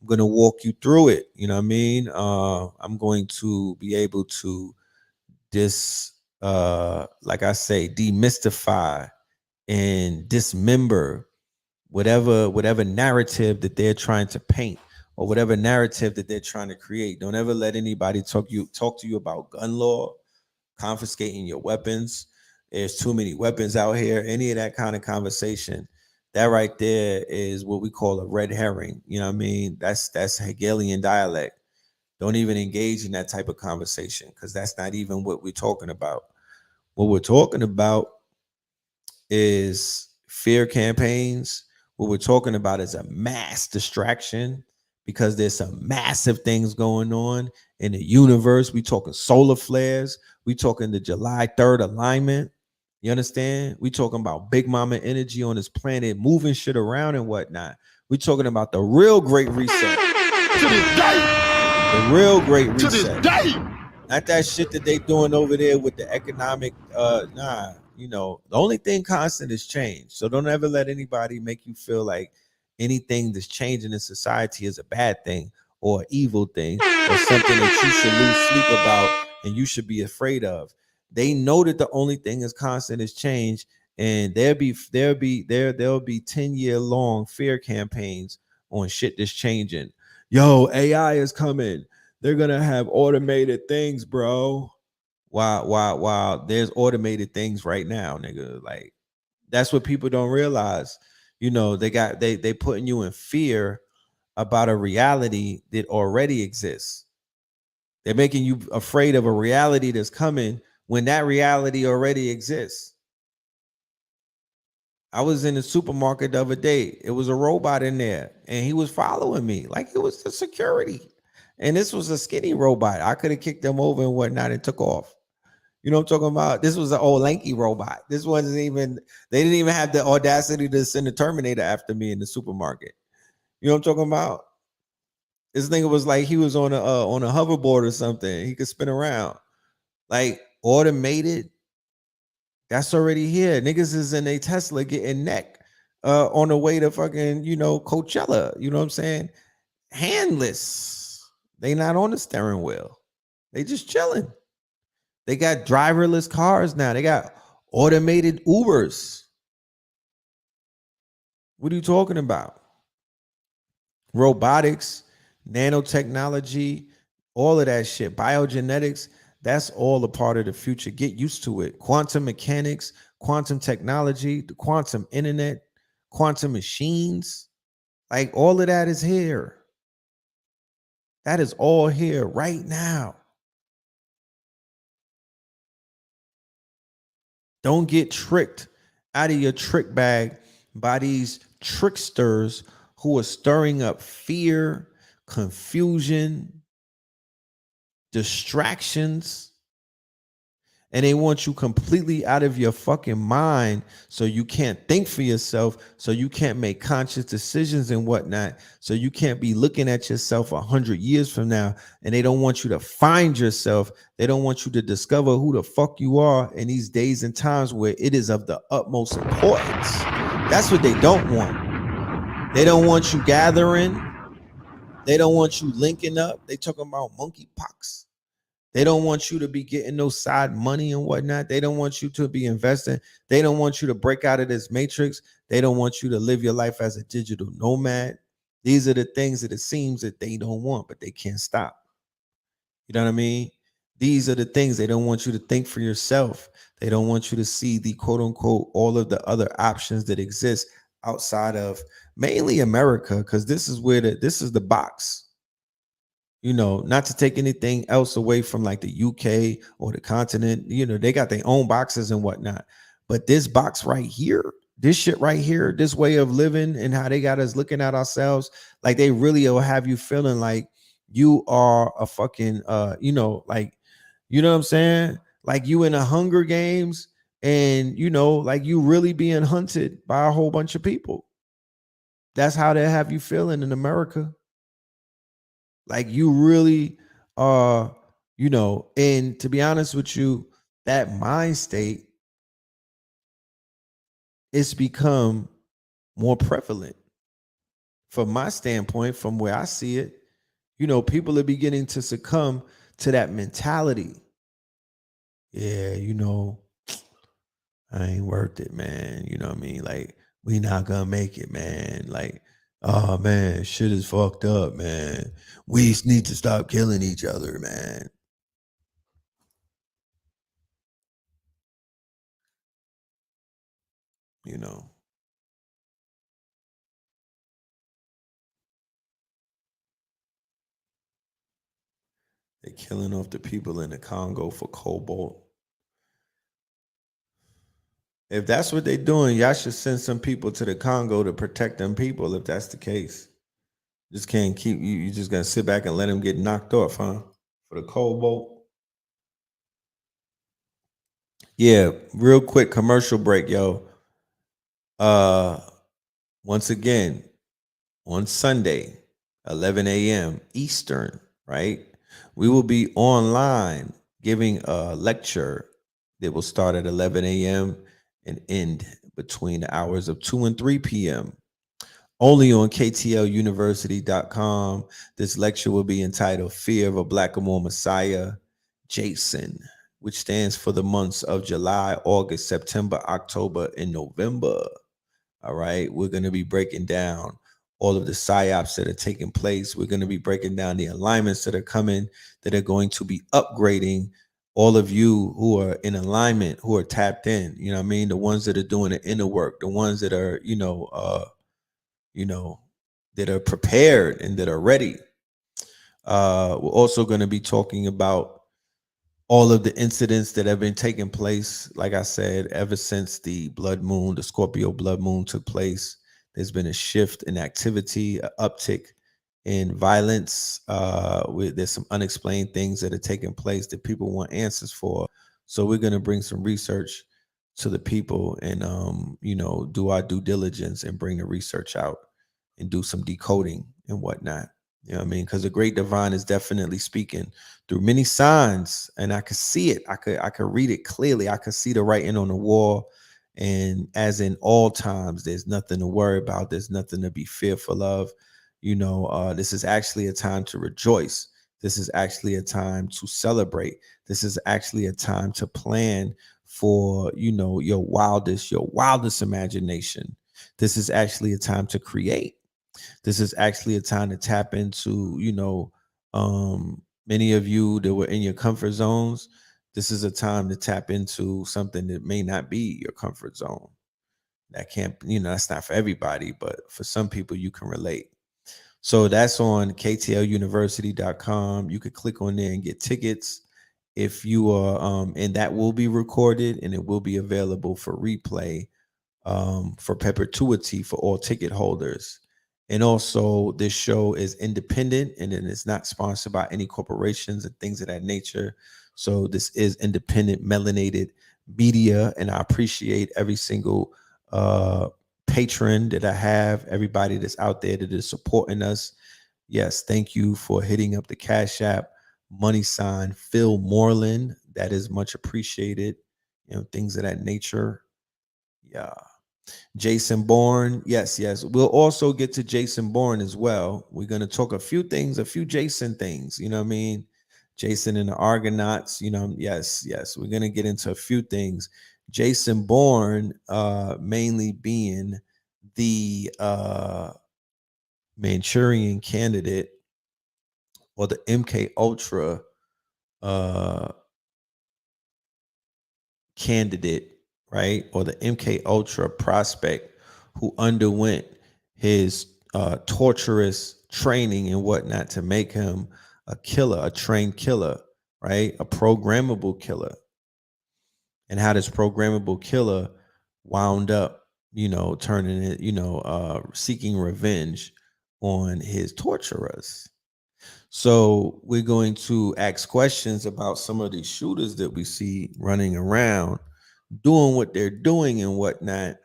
Speaker 3: I'm gonna walk you through it. You know what I mean? I'm going to be able to like I say, demystify and dismember whatever narrative that they're trying to paint or whatever narrative that they're trying to create. Don't ever let anybody talk to you about gun law, confiscating your weapons. There's too many weapons out here. Any of that kind of conversation, that right there is what we call a red herring. You know what I mean? That's Hegelian dialect. Don't even engage in that type of conversation because that's not even what we're talking about. What we're talking about is fear campaigns. What we're talking about is a mass distraction because there's some massive things going on in the universe. We talking solar flares. We talking the July 3rd alignment. You understand? We talking about big mama energy on this planet, moving shit around and whatnot. We talking about the real great reset. To this day. The real great reset. To this day. Not that shit that they doing over there with the economic, nah. The only thing constant is change. So don't ever let anybody make you feel like anything that's changing in society is a bad thing or an evil thing or something that you should lose sleep about and you should be afraid of. They know that the only thing is constant is change, and there'll be 10-year long fear campaigns on shit that's changing. Yo, AI is coming. They're gonna have automated things, bro. Wow. There's automated things right now, nigga. Like, that's what people don't realize. They putting you in fear about a reality that already exists. They're making you afraid of a reality that's coming when that reality already exists. I was in the supermarket the other day. It was a robot in there, and he was following me like it was the security. And this was a skinny robot. I could have kicked them over and whatnot and took off. You know what I'm talking about? This was an old lanky robot. They didn't even have the audacity to send a Terminator after me in the supermarket. You know what I'm talking about? This nigga was like he was on a hoverboard or something. He could spin around. Like, automated, that's already here. Niggas is in a Tesla getting neck on the way to fucking, Coachella. You know what I'm saying? Handless. They not on the steering wheel. They just chilling. They got driverless cars now. They got automated Ubers. What are you talking about? Robotics, nanotechnology, all of that shit, biogenetics, that's all a part of the future. Get used to it. Quantum mechanics, quantum technology, the quantum internet, quantum machines, like all of that is here. That is all here right now. Don't get tricked out of your trick bag by these tricksters who are stirring up fear, confusion, distractions, and they want you completely out of your fucking mind so you can't think for yourself, so you can't make conscious decisions and whatnot, so you can't be looking at yourself 100 years from now, and they don't want you to find yourself. They don't want you to discover who the fuck you are in these days and times where it is of the utmost importance. That's what they don't want. They don't want you gathering. They don't want you linking up. They talking about monkeypox. They don't want you to be getting no side money and whatnot. They don't want you to be investing. They don't want you to break out of this matrix. They don't want you to live your life as a digital nomad. These are the things that it seems that they don't want, but they can't stop. You know what I mean? These are the things they don't want you to think for yourself. They don't want you to see the quote unquote all of the other options that exist outside of mainly America, because this is where this is the box. You know, not to take anything else away from like the UK or the continent. You know, they got their own boxes and whatnot. But this box right here, this shit right here, this way of living and how they got us looking at ourselves, like they really will have you feeling like you are a fucking you know, like, you know what I'm saying? Like you in a Hunger Games and you know, like you really being hunted by a whole bunch of people. That's how they have you feeling in America. Like you really you know, and to be honest with you, that mind state it's become more prevalent from my standpoint, from where I see it. You know, people are beginning to succumb to that mentality. Yeah, you know, I ain't worth it, man. You know what I mean? Like, we not gonna make it, man. Like, oh man, shit is fucked up, man. We need to stop killing each other, man. You know. They're killing off the people in the Congo for cobalt. If that's what they're doing, y'all should send some people to the Congo to protect them people. If that's the case, just can't keep you. You just gonna sit back and let them get knocked off, huh? For the cobalt. Yeah, real quick commercial break, yo. Uh, once again, on Sunday, 11 a.m. Eastern, right? We will be online giving a lecture that will start at 11 a.m. and end between the hours of 2 and 3 p.m. Only on KTLUniversity.com. This lecture will be entitled Fear of a BLACKAMOOR Messiah, Jason, which stands for the months of July, August, September, October, and November. All right. We're going to be breaking down all of the psyops that are taking place. We're going to be breaking down the alignments that are coming, that are going to be upgrading all of you who are in alignment, who are tapped in. You know what I mean? The ones that are doing the inner work, the ones that are, you know, that are prepared and that are ready. We're also going to be talking about all of the incidents that have been taking place, like I said, ever since the blood moon, the Scorpio blood moon took place. There's been a shift in activity, an uptick in violence. There's some unexplained things that are taking place that people want answers for. So we're going to bring some research to the people and, you know, do our due diligence and bring the research out and do some decoding and whatnot. You know what I mean? Because the great divine is definitely speaking through many signs, and I could see it. I could read it clearly. I could see the writing on the wall. And as in all times, there's nothing to worry about. There's nothing to be fearful of. You know, this is actually a time to rejoice. This is actually a time to celebrate. This is actually a time to plan for, you know, your wildest imagination. This is actually a time to create. This is actually a time to tap into, you know, many of you that were in your comfort zones. This is a time to tap into something that may not be your comfort zone. That can't, you know, that's not for everybody, but for some people you can relate. So that's on KTLUniversity.com. You could click on there and get tickets if you are, and that will be recorded and it will be available for replay for perpetuity for all ticket holders. And also, this show is independent and it is not sponsored by any corporations and things of that nature. So this is independent, melanated media, and I appreciate every single patron that I have, everybody that's out there that is supporting us. Yes, thank you for hitting up the Cash App # Phil Moreland. That is much appreciated. You know, things of that nature. Yeah. Jason Bourne. Yes, yes. We'll also get to Jason Bourne as well. We're going to talk a few things, a few Jason things. You know what I mean? Jason and the Argonauts, you know, yes, yes. We're going to get into a few things. Jason Bourne mainly being the Manchurian candidate or the MK Ultra candidate, right, or the MK Ultra prospect who underwent his torturous training and whatnot to make him a killer, a trained killer, right, a programmable killer, and how this programmable killer wound up, turning it, seeking revenge on his torturers. So we're going to ask questions about some of these shooters that we see running around, doing what they're doing and whatnot,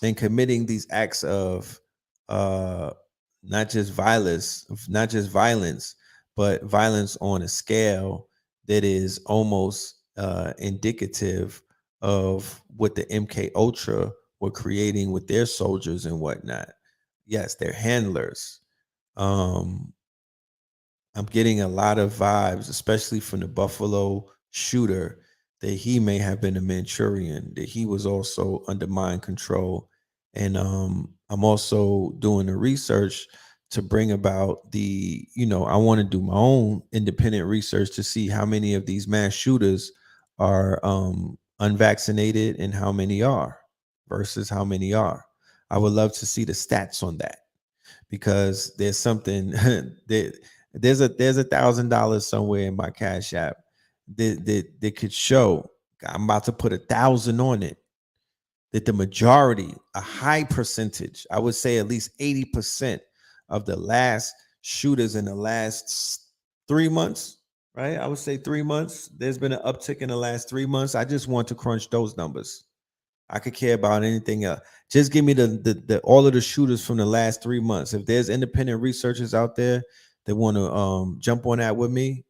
Speaker 3: and committing these acts of uh, not just violence, but violence on a scale that is almost indicative of what the MK Ultra were creating with their soldiers and whatnot. Yes, they're handlers. Um, I'm getting a lot of vibes, especially from the Buffalo shooter, that he may have been a Manchurian, that he was also under mind control. And I'm also doing the research to bring about I want to do my own independent research to see how many of these mass shooters are unvaccinated and how many are versus how many are. I would love to see the stats on that, because there's something that there's $1,000 somewhere in my Cash App that could show. I'm about to put 1,000 on it, that the majority, a high percentage, I would say at least 80% of the last shooters in the last 3 months, right? I would say 3 months. There's been an uptick in the last 3 months. I just want to crunch those numbers. I could care about anything else. Just give me the all of the shooters from the last 3 months. If there's independent researchers out there that want to jump on that with me,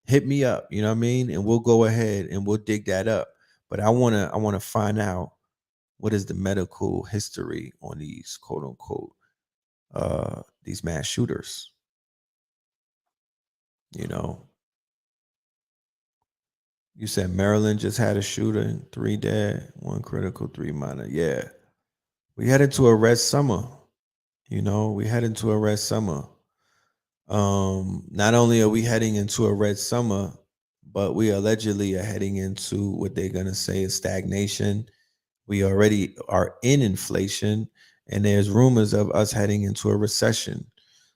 Speaker 3: hit me up. You know what I mean? And we'll go ahead and we'll dig that up. But I wanna find out what is the medical history on these quote unquote these mass shooters. You know, you said Maryland just had a shooting, 3 dead, 1 critical, 3 minor. Yeah. We head into a red summer. We head into a red summer. Not only are we heading into a red summer, but we allegedly are heading into what they're gonna say is stagnation. We already are in inflation, and there's rumors of us heading into a recession.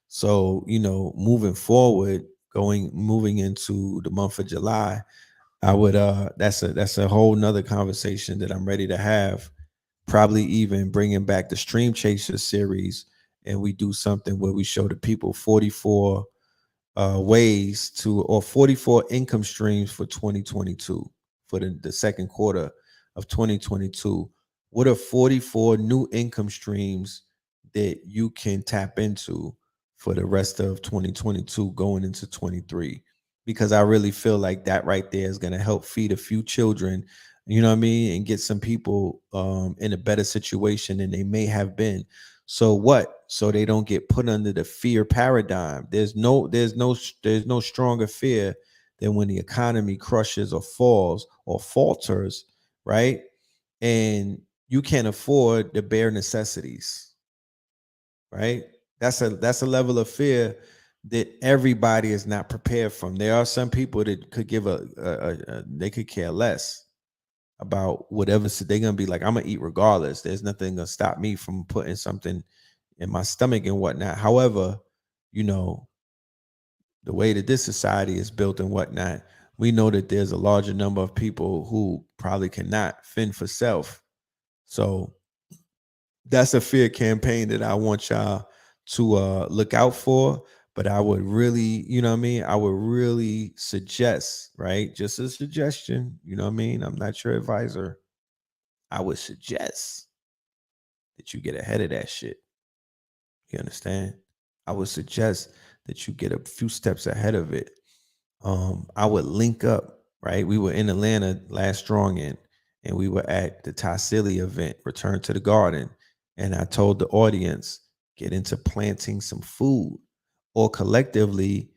Speaker 3: So, moving forward, moving into the month of July, I would that's a whole nother conversation that I'm ready to have. Probably even bringing back the Stream Chaser series, and we do something where we show the people 44 ways to, or 44 income streams for 2022, for the second quarter of 2022. What are 44 new income streams that you can tap into for the rest of 2022 going into 23? Because I really feel like that right there is going to help feed a few children, you know what I mean, and get some people in a better situation than they may have been. So what? So they don't get put under the fear paradigm. There's no stronger fear than when the economy crushes or falls or falters, right? And you can't afford the bare necessities, right? That's a level of fear that everybody is not prepared from. There are some people that could give they could care less about whatever. So they're gonna be like, I'm gonna eat regardless. There's nothing gonna stop me from putting something in my stomach and whatnot. However, the way that this society is built and whatnot, we know that there's a larger number of people who probably cannot fend for self. So that's a fear campaign that I want y'all to look out for. But I would really, I would really suggest, right? Just a suggestion, I'm not your advisor. I would suggest that you get ahead of that shit. You understand? I would suggest that you get a few steps ahead of it. I would link up, right? We were in Atlanta last Strong In, and we were at the Tassili event, Return to the Garden. And I told the audience, get into planting some food, or collectively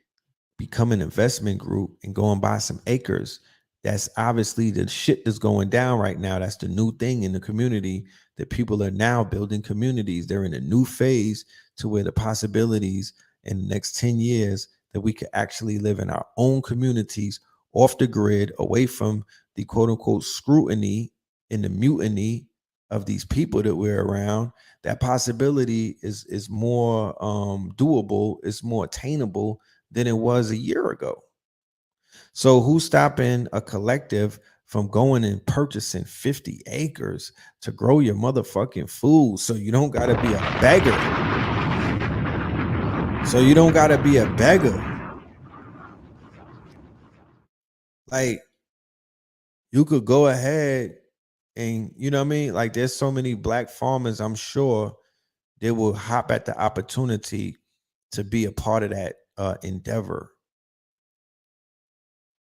Speaker 3: become an investment group and go and buy some acres. That's obviously the shit that's going down right now. That's the new thing in the community, that people are now building communities. They're in a new phase to where the possibilities in the next 10 years that we could actually live in our own communities off the grid, away from the quote unquote scrutiny and the mutiny of these people that we're around, that possibility is more doable, it's more attainable than it was a year ago. So who's stopping a collective from going and purchasing 50 acres to grow your motherfucking food so you don't gotta be a beggar? So you don't gotta be a beggar. Like, you could go ahead and, you know what I mean? Like, there's so many black farmers, I'm sure they will hop at the opportunity to be a part of that endeavor.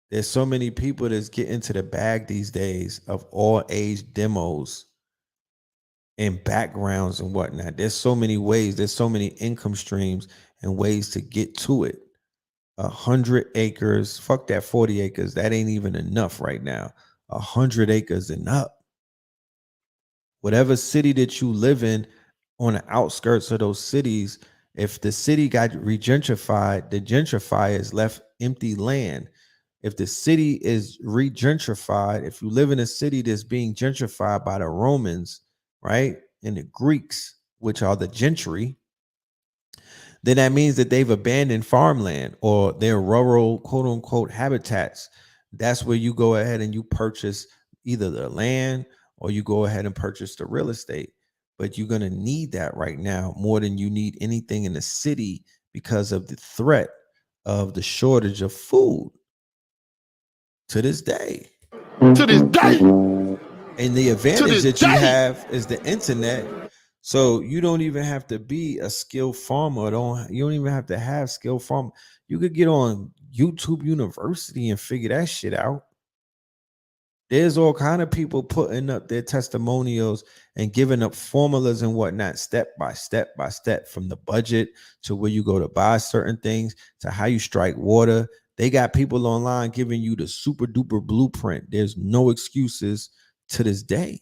Speaker 3: There's so many people that's getting into the bag these days of all age demos and backgrounds and whatnot. There's so many ways, there's so many income streams and ways to get to it. 100 acres, fuck that 40 acres. That ain't even enough right now. 100 acres and up. Whatever city that you live in, on the outskirts of those cities, if the city got regentrified, the gentrifiers left empty land. If the city is regentrified, if you live in a city that's being gentrified by the Romans, right, and the Greeks, which are the gentry, then that means that they've abandoned farmland or their rural quote unquote habitats. That's where you go ahead and you purchase either the land or you go ahead and purchase the real estate. But you're going to need that right now more than you need anything in the city because of the threat of the shortage of food to this day.
Speaker 4: To this day.
Speaker 3: And the advantage that you have is the internet. So you don't even have to be a skilled farmer. You don't even have to have skilled farmer. You could get on YouTube University and figure that shit out. There's all kind of people putting up their testimonials and giving up formulas and whatnot, step by step by step, from the budget to where you go to buy certain things to how you strike water. They got people online giving you the super duper blueprint. There's no excuses to this day.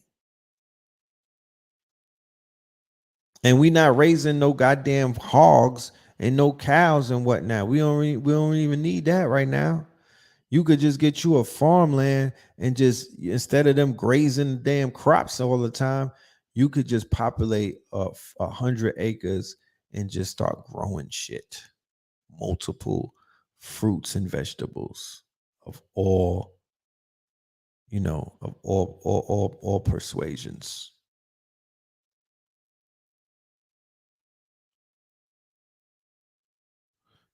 Speaker 3: And we not raising no goddamn hogs and no cows and whatnot. We don't even need that right now. You could just get you a farmland and just, instead of them grazing the damn crops all the time, you could just populate 100 acres and just start growing shit. Multiple fruits and vegetables of all, you know, of all persuasions.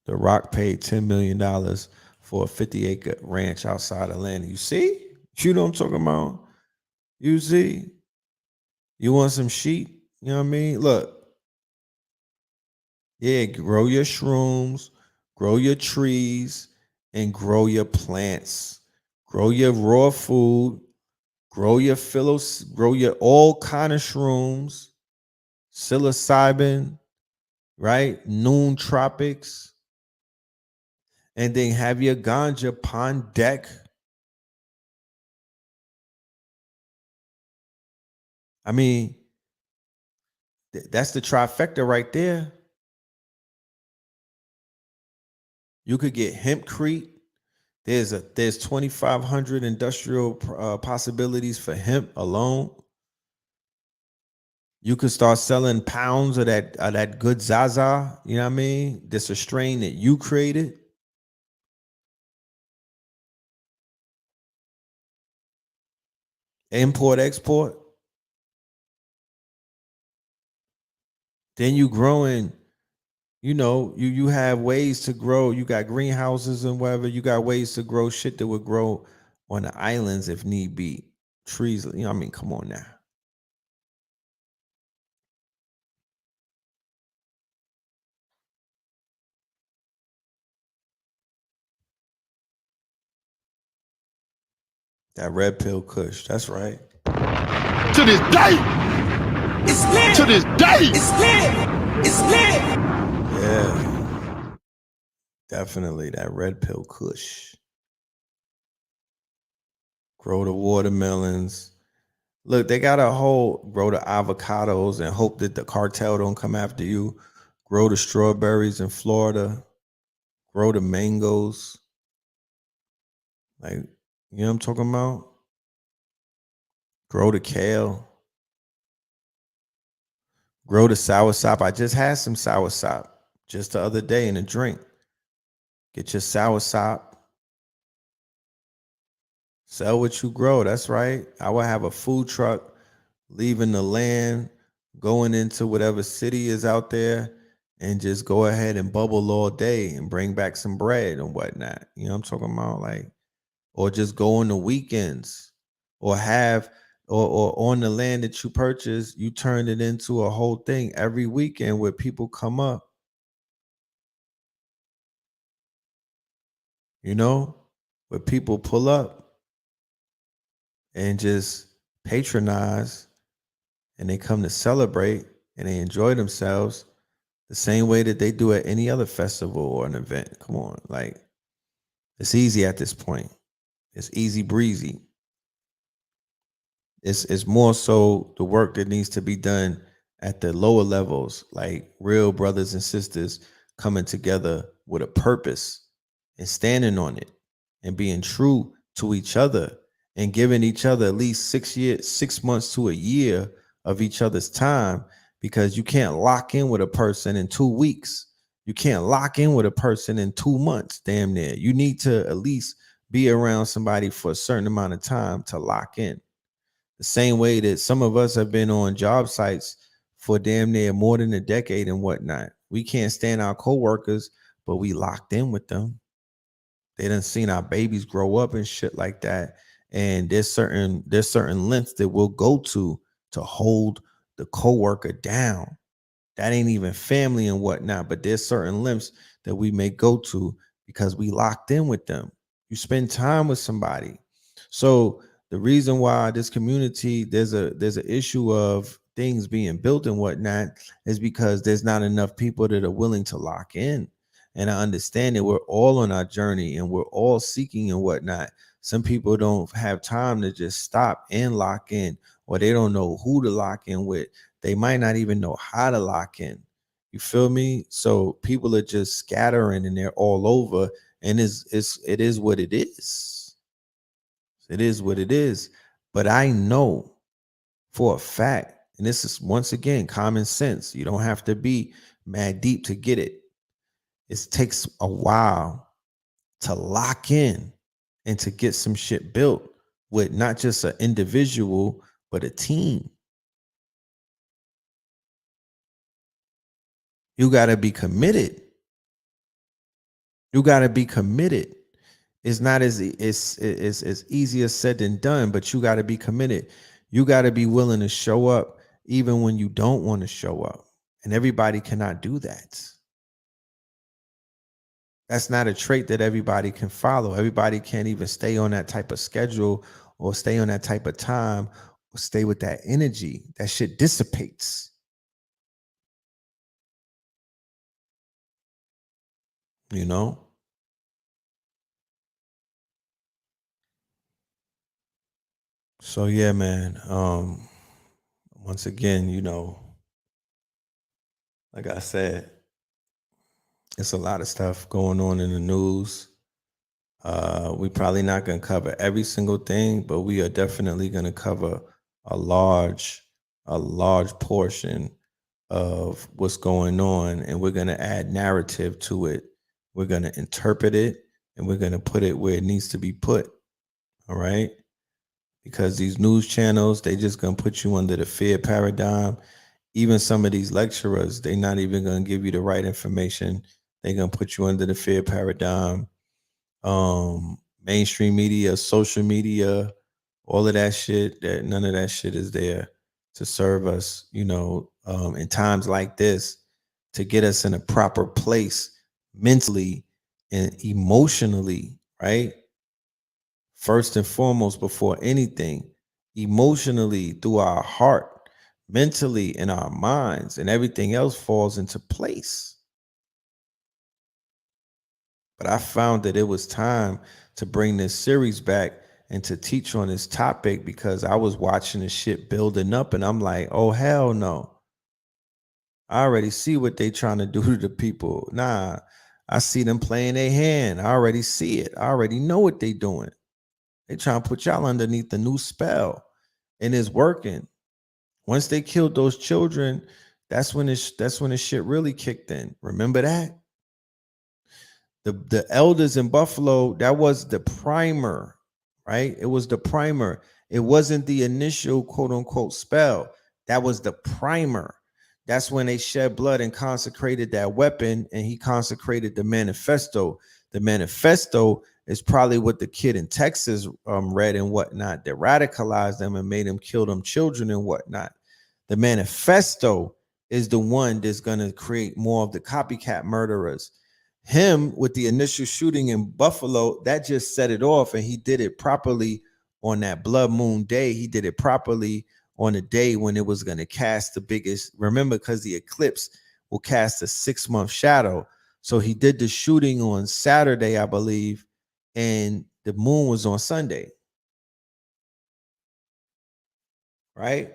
Speaker 3: The Rock paid $10 million for a 50-acre ranch outside Atlanta. You see? You know what I'm talking about? You see? You want some sheep? You know what I mean? Look. Yeah, grow your shrooms, grow your trees, and grow your plants. Grow your raw food. Grow your grow your all kind of shrooms, psilocybin, right? Noon tropics. And then have your ganja upon deck. I mean, that's the trifecta right there. You could get hempcrete. There's 2,500 industrial possibilities for hemp alone. You could start selling pounds of that good Zaza. You know what I mean? This a strain that you created. Import, export. Then you growing, you know, you have ways to grow. You got greenhouses and whatever. You got ways to grow shit that would grow on the islands if need be. Trees, you know, I mean, come on now. That red pill kush, that's right.
Speaker 4: To this day. It's lit. To this day. It's lit. It's lit.
Speaker 3: Yeah. Definitely that red pill kush. Grow the watermelons. Look, they got a whole grow the avocados and hope that the cartel don't come after you. Grow the strawberries in Florida. Grow the mangoes. Like, you know what I'm talking about? Grow the kale. Grow the soursop. I just had some soursop just the other day in a drink. Get your soursop. Sell what you grow. That's right. I will have a food truck leaving the land, going into whatever city is out there, and just go ahead and bubble all day and bring back some bread and whatnot. You know what I'm talking about? Like, or just go on the weekends, or have or on the land that you purchase, you turn it into a whole thing every weekend where people come up, you know, where people pull up and just patronize, and they come to celebrate and they enjoy themselves the same way that they do at any other festival or an event. Come on, like, it's easy at this point. It's easy breezy. It's more so the work that needs to be done at the lower levels, like real brothers and sisters coming together with a purpose and standing on it and being true to each other and giving each other at least 6 months to a year of each other's time, because you can't lock in with a person in 2 weeks. You can't lock in with a person in 2 months, damn near. You need to at least be around somebody for a certain amount of time to lock in. The same way that some of us have been on job sites for damn near more than a decade and whatnot. We can't stand our coworkers, but we locked in with them. They done seen our babies grow up and shit like that. And there's certain lengths that we'll go to hold the coworker down. That ain't even family and whatnot, but there's certain lengths that we may go to because we locked in with them. You spend time with somebody. So the reason why this community, there's an issue of things being built and whatnot, is because there's not enough people that are willing to lock in. And I understand that we're all on our journey and we're all seeking and whatnot. Some people don't have time to just stop and lock in, or they don't know who to lock in with. They might not even know how to lock in. You feel me? So people are just scattering and they're all over, and it is what it is. It is what it is. But I know for a fact, and this is once again common sense. You don't have to be mad deep to get it. It takes a while to lock in and to get some shit built with not just an individual, but a team. You got to be committed. You got to be committed. It's not as easier said than done, but you got to be committed. You got to be willing to show up even when you don't want to show up. And everybody cannot do that. That's not a trait that everybody can follow. Everybody can't even stay on that type of schedule or stay on that type of time or stay with that energy. That shit dissipates. You know? So yeah, man. Once again, you know, like I said, it's a lot of stuff going on in the news. We probably not gonna cover every single thing, but we are definitely gonna cover a large portion of what's going on, and we're gonna add narrative to it. We're gonna interpret it, and we're gonna put it where it needs to be put. All right. Because these news channels, they just gonna put you under the fear paradigm. Even some of these lecturers, they're not even gonna give you the right information. They're gonna put you under the fear paradigm. Mainstream media, social media, all of that shit, that none of that shit is there to serve us, you know, in times like this, to get us in a proper place mentally and emotionally, right? First and foremost, before anything, emotionally through our heart, mentally in our minds, and everything else falls into place. But I found that it was time to bring this series back and to teach on this topic, because I was watching this shit building up and I'm like, oh, hell no. I already see what they trying to do to the people. Nah, I see them playing their hand. I already see it. I already know what they doing. They trying to put y'all underneath the new spell, and it's working. Once they killed those children, that's when the shit really kicked in. Remember that? The elders in Buffalo, that was the primer, right? It was the primer. It wasn't the initial quote unquote spell. That was the primer. That's when they shed blood and consecrated that weapon, and he consecrated the manifesto. The manifesto is probably what the kid in Texas read and whatnot that radicalized them and made them kill them children and whatnot. The manifesto is the one that's going to create more of the copycat murderers. Him with the initial shooting in Buffalo, that just set it off, and he did it properly on that blood moon day. He did it properly on the day when it was going to cast the biggest. Remember, because the eclipse will cast a 6-month shadow. So he did the shooting on Saturday, I believe, and the moon was on Sunday. Right?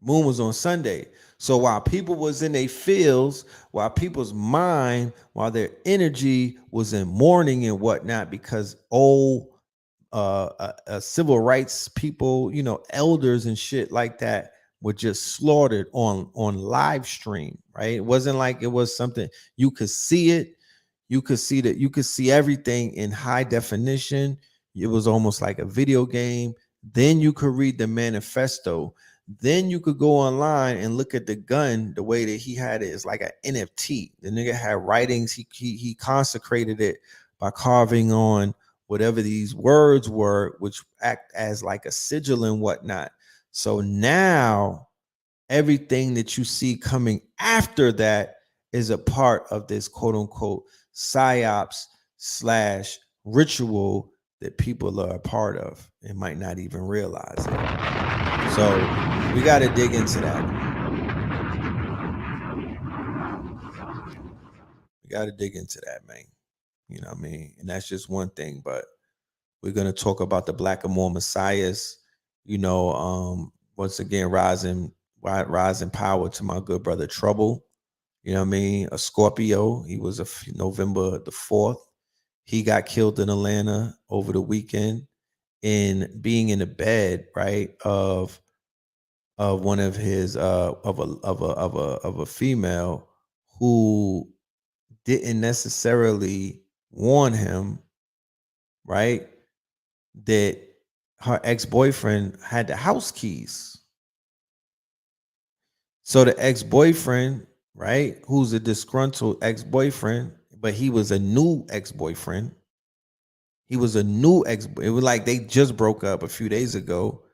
Speaker 3: Moon was on Sunday. So while people was in their fields, while people's mind, while their energy was in mourning and whatnot, because old civil rights people, elders and shit like that were just slaughtered on live stream, right? It wasn't like it was something you could see it. You could see that. You could see everything in high definition. It was almost like a video game. Then you could read the manifesto. Then you could go online and look at the gun. The way that he had it is like an NFT. The nigga had writings. He consecrated it by carving on whatever these words were, which act as like a sigil and whatnot. So now everything that you see coming after that is a part of this quote unquote psyops / ritual that people are a part of and might not even realize it. So we got to dig into that. We got to dig into that, man. You know what I mean? And that's just one thing, but we're going to talk about the BLACKAMOOR messiahs, once again, rising power to my good brother Trouble. You know what I mean? A Scorpio. He was November the 4th. He got killed in Atlanta over the weekend in being in the bed, right, of one of his of a female who didn't necessarily warn him, right, that her ex-boyfriend had the house keys. So the ex-boyfriend, right, who's a disgruntled ex-boyfriend, but he was a new ex-boyfriend. It was like they just broke up a few days ago.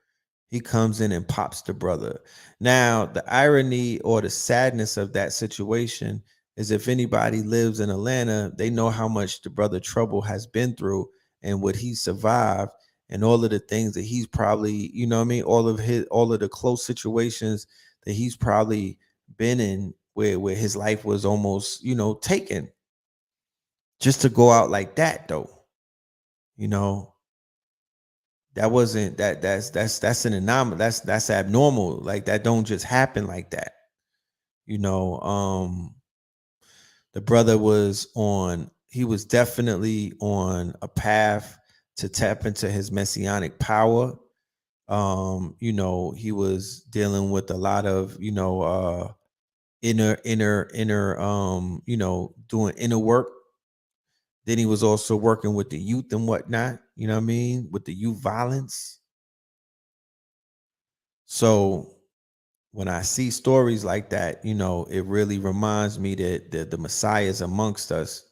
Speaker 3: He comes in and pops the brother. Now, the irony or the sadness of that situation is if anybody lives in Atlanta, they know how much the brother Trouble has been through and what he survived and all of the things that he's probably, all of the close situations that he's probably been in where his life was almost, taken. Just to go out like that though, that wasn't that's an anomaly. That's abnormal. Like that don't just happen like that. The brother was definitely on a path to tap into his messianic power. He was dealing with a lot of, inner, doing inner work. Then he was also working with the youth and whatnot, with the youth violence. So when I see stories like that, it really reminds me that the messiahs amongst us,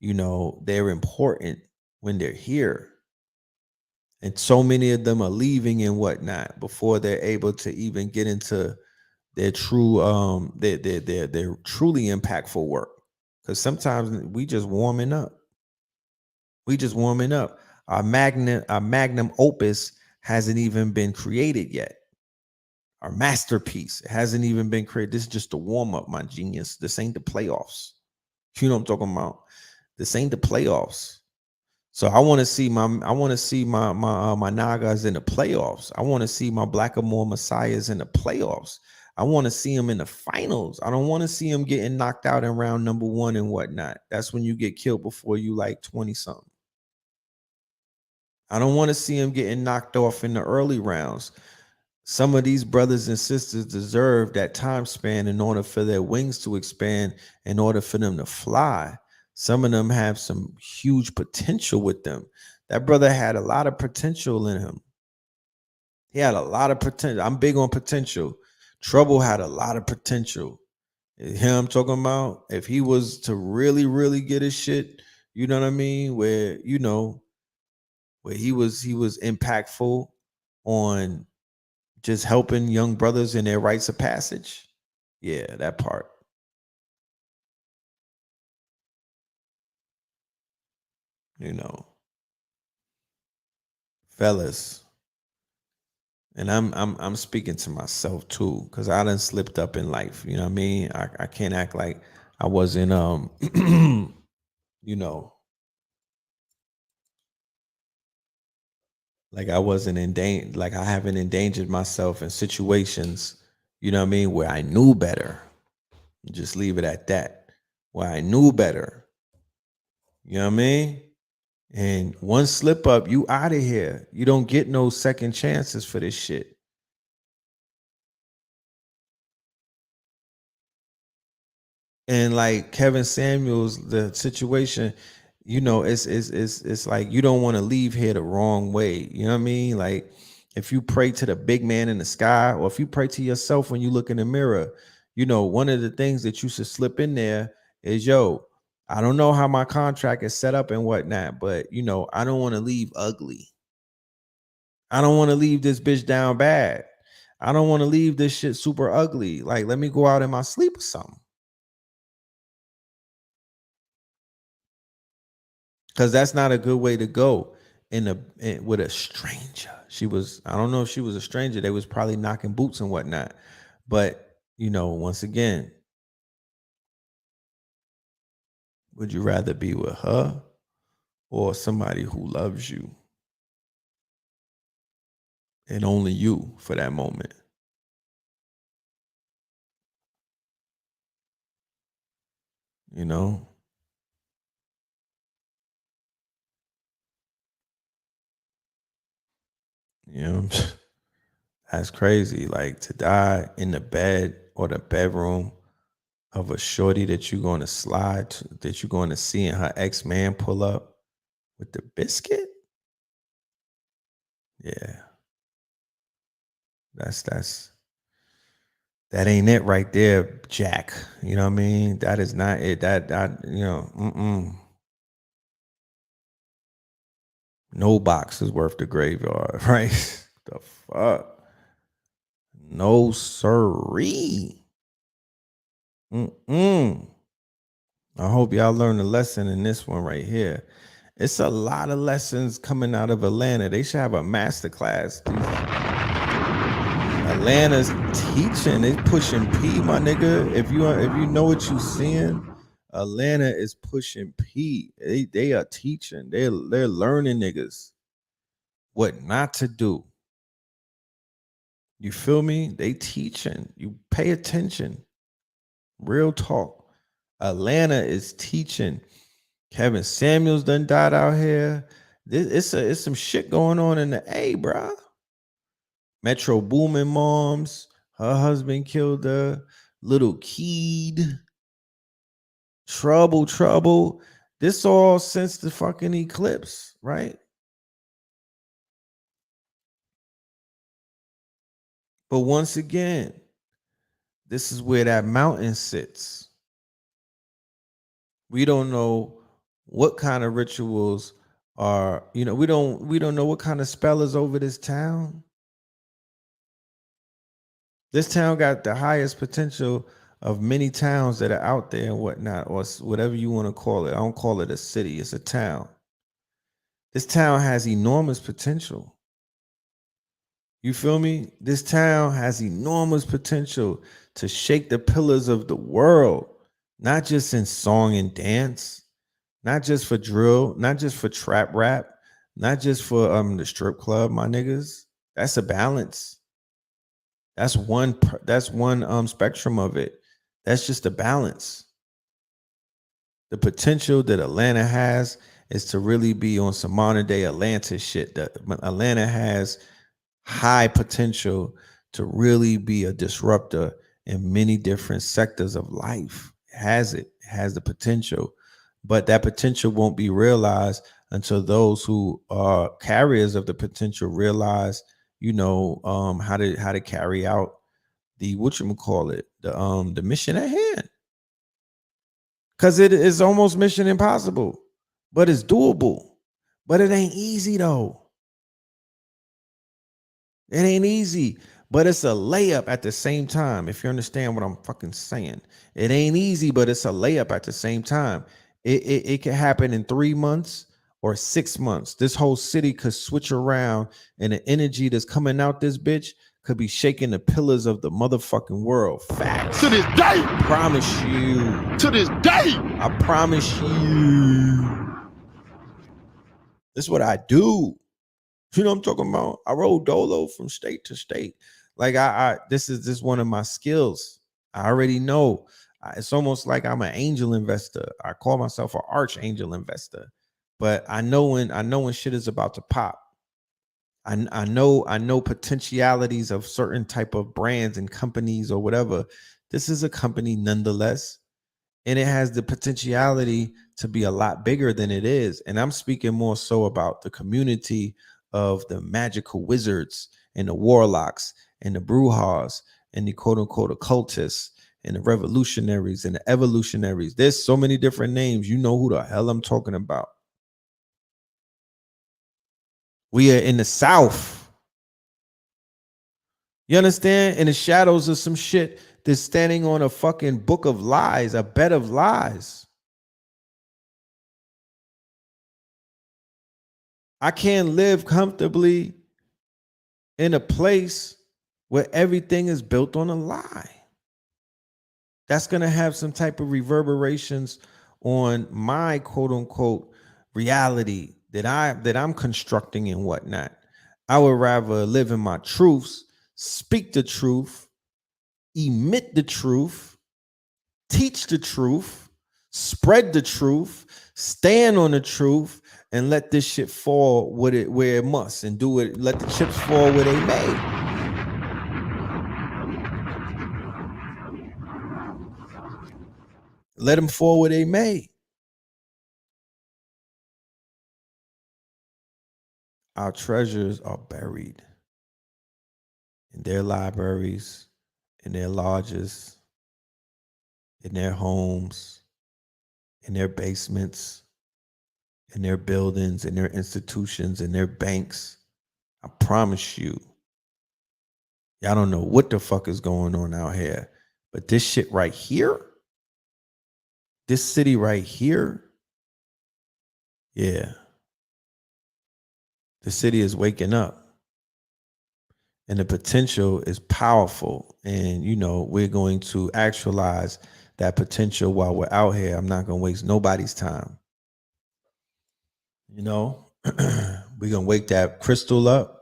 Speaker 3: they're important when they're here. And so many of them are leaving and whatnot before they're able to even get into their true, their truly impactful work. Because sometimes we just warming up. Our magnum opus hasn't even been created yet. Our masterpiece hasn't even been created. This is just a warm up, my genius. This ain't the playoffs. You know what I'm talking about? This ain't the playoffs. So I want to see my Nagas in the playoffs. I want to see my BLACKAMOOR messiahs in the playoffs. I want to see them in the finals. I don't want to see them getting knocked out in round number 1 and whatnot. That's when you get killed before you like 20 something. I don't want to see him getting knocked off in the early rounds. Some of these brothers and sisters deserve that time span in order for their wings to expand, in order for them to fly. Some of them have some huge potential with them. That brother had a lot of potential in him. He had a lot of potential. I'm big on potential. Trouble had a lot of potential. Him I'm talking about, if he was to really, really get his shit, you know what I mean? Where, you know, where he was impactful on just helping young brothers in their rites of passage. Yeah, that part. You know, fellas, and I'm speaking to myself too, because I done slipped up in life. You know what I mean? I can't act like I wasn't you know, like I wasn't in danger, like I haven't endangered myself in situations, you know what I mean, where I knew better. Just leave it at that. Where I knew better. You know what I mean? And one slip up, you out of here. You don't get no second chances for this shit. And like Kevin Samuels, the situation, you know, it's like you don't want to leave here the wrong way. You know what I mean? Like if you pray to the big man in the sky, or if you pray to yourself when you look in the mirror, you know, one of the things that you should slip in there is, yo, I don't know how my contract is set up and whatnot, but you know, I don't want to leave ugly. I don't want to leave this bitch down bad. I don't want to leave this shit super ugly. Like, let me go out in my sleep or something. Because that's not a good way to go with a stranger. She was, I don't know if she was a stranger. They was probably knocking boots and whatnot. But, you know, once again, would you rather be with her or somebody who loves you and only you for that moment? You know? You know, that's crazy. Like to die in the bed or the bedroom of a shorty that you're going to slide to, that you're going to see, and her ex-man pull up with the biscuit. Yeah. That ain't it right there, Jack. You know what I mean? That is not it. That you know, no box is worth the graveyard, right? The fuck? No siree. I hope y'all learned a lesson in this one right here. It's a lot of lessons coming out of Atlanta. They should have a master class. Atlanta's teaching. They pushing P, my nigga. If you know what you seeing, Atlanta is pushing P. They are teaching. They're learning niggas what not to do. You feel me? They teaching. You pay attention. Real talk. Atlanta is teaching. Kevin Samuels done died out here. It's some shit going on in the A, bruh. Metro Boomin moms, her husband killed her. Little Keed. Trouble. This all since the fucking eclipse, right? But once again, this is where that mountain sits. We don't know what kind of rituals are, you know, we don't know what kind of spell is over this town. This town got the highest potential of many towns that are out there and whatnot, or whatever you want to call it. I don't call it a city, it's a town. This town has enormous potential. You feel me? This town has enormous potential to shake the pillars of the world, not just in song and dance, not just for drill, not just for trap rap, not just for the strip club, my niggas. That's a balance. That's one spectrum of it. That's just a balance. The potential that Atlanta has is to really be on some modern day Atlanta shit. That Atlanta has high potential to really be a disruptor in many different sectors of life. It has the potential, but that potential won't be realized until those who are carriers of the potential realize, how to carry out the the mission at hand. Because it is almost mission impossible, but it's doable. But it ain't easy though. It ain't easy, but it's a layup at the same time. If you understand what I'm fucking saying, it ain't easy, but it's a layup at the same time. It can happen in 3 months or 6 months. This whole city could switch around, and the energy that's coming out this bitch could be shaking the pillars of the motherfucking world. Facts.
Speaker 4: To this day.
Speaker 3: Promise you.
Speaker 4: To this day.
Speaker 3: I promise you. This is what I do. You know what I'm talking about? I roll dolo from state to state. Like this is one of my skills. I already know. It's almost like I'm an angel investor. I call myself an archangel investor. But I know when shit is about to pop. I know potentialities of certain type of brands and companies or whatever. This is a company nonetheless, and it has the potentiality to be a lot bigger than it is. And I'm speaking more so about the community of the magical wizards and the warlocks and the brujas and the quote unquote occultists and the revolutionaries and the evolutionaries. There's so many different names. You know who the hell I'm talking about. We are in the South. You understand? In the shadows of some shit that's standing on a fucking book of lies, a bed of lies. I can't live comfortably in a place where everything is built on a lie. That's going to have some type of reverberations on my quote unquote reality that I'm constructing and whatnot. I would rather live in my truths, speak the truth, emit the truth, teach the truth, spread the truth, stand on the truth, and let this shit fall where it must, and do it. Let the chips fall where they may. Let them fall where they may. Our treasures are buried in their libraries, in their lodges, in their homes, in their basements, in their buildings, in their institutions, in their banks. I promise you, y'all don't know what the fuck is going on out here. But this shit right here, this city right here, yeah. The city is waking up. And the potential is powerful. And, we're going to actualize that potential while we're out here. I'm not going to waste nobody's time. We're going to wake that crystal up.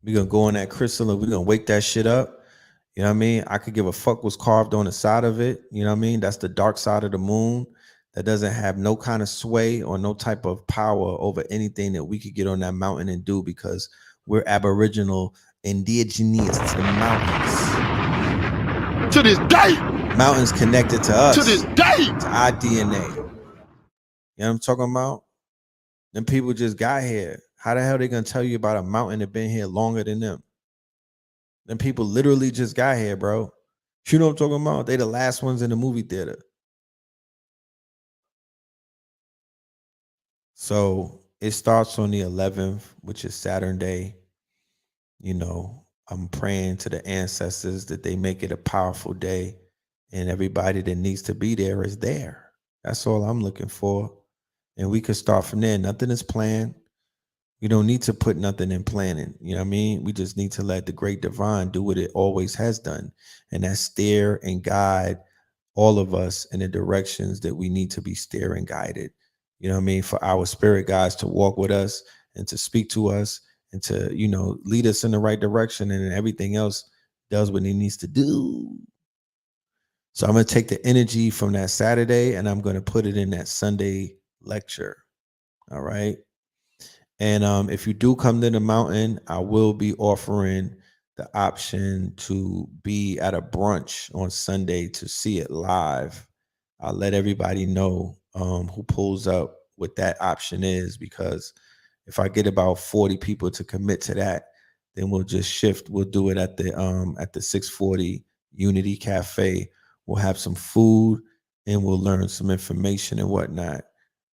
Speaker 3: We're going to go on that crystal and we're going to wake that shit up. You know what I mean? I could give a fuck what's carved on the side of it. You know what I mean? That's the dark side of the moon. That doesn't have no kind of sway or no type of power over anything that we could get on that mountain and do, because we're aboriginal, indigenous to the mountains.
Speaker 4: To this day.
Speaker 3: Mountains connected to us.
Speaker 4: To this day.
Speaker 3: To our DNA. You know what I'm talking about? Them people just got here. How the hell they gonna tell you about a mountain that been here longer than them? Them people literally just got here, bro. You know what I'm talking about? They the last ones in the movie theater. So it starts on the 11th, which is Saturn Day. I'm praying to the ancestors that they make it a powerful day, and everybody that needs to be there is there. That's all I'm looking for. And we could start from there. Nothing is planned. We don't need to put nothing in planning. You know what I mean? We just need to let the great divine do what it always has done. And that's steer and guide all of us in the directions that we need to be steer and guided. You know what I mean? For our spirit guides to walk with us and to speak to us and to, lead us in the right direction, and everything else does what it needs to do. So I'm going to take the energy from that Saturday and I'm going to put it in that Sunday lecture. All right. And if you do come to the mountain, I will be offering the option to be at a brunch on Sunday to see it live. I'll let everybody know who pulls up what that option is, because if I get about 40 people to commit to that, then we'll just shift. We'll do it at the 640 Unity Cafe. We'll have some food and we'll learn some information and whatnot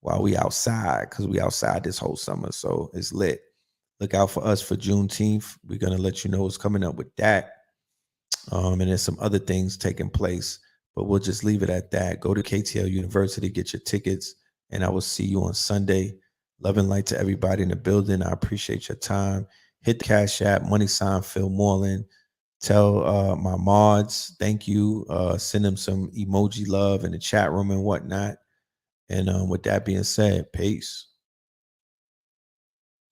Speaker 3: while we outside, because we outside this whole summer. So it's lit. Look out for us for Juneteenth. We're gonna let you know what's coming up with that. And there's some other things taking place, but we'll just leave it at that. Go to KTL University, get your tickets, and I will see you on Sunday. Love and light to everybody in the building. I appreciate your time. Hit the Cash App, $ Phil Moreland. Tell my mods thank you. Send them some emoji love in the chat room and whatnot. And with that being said, peace.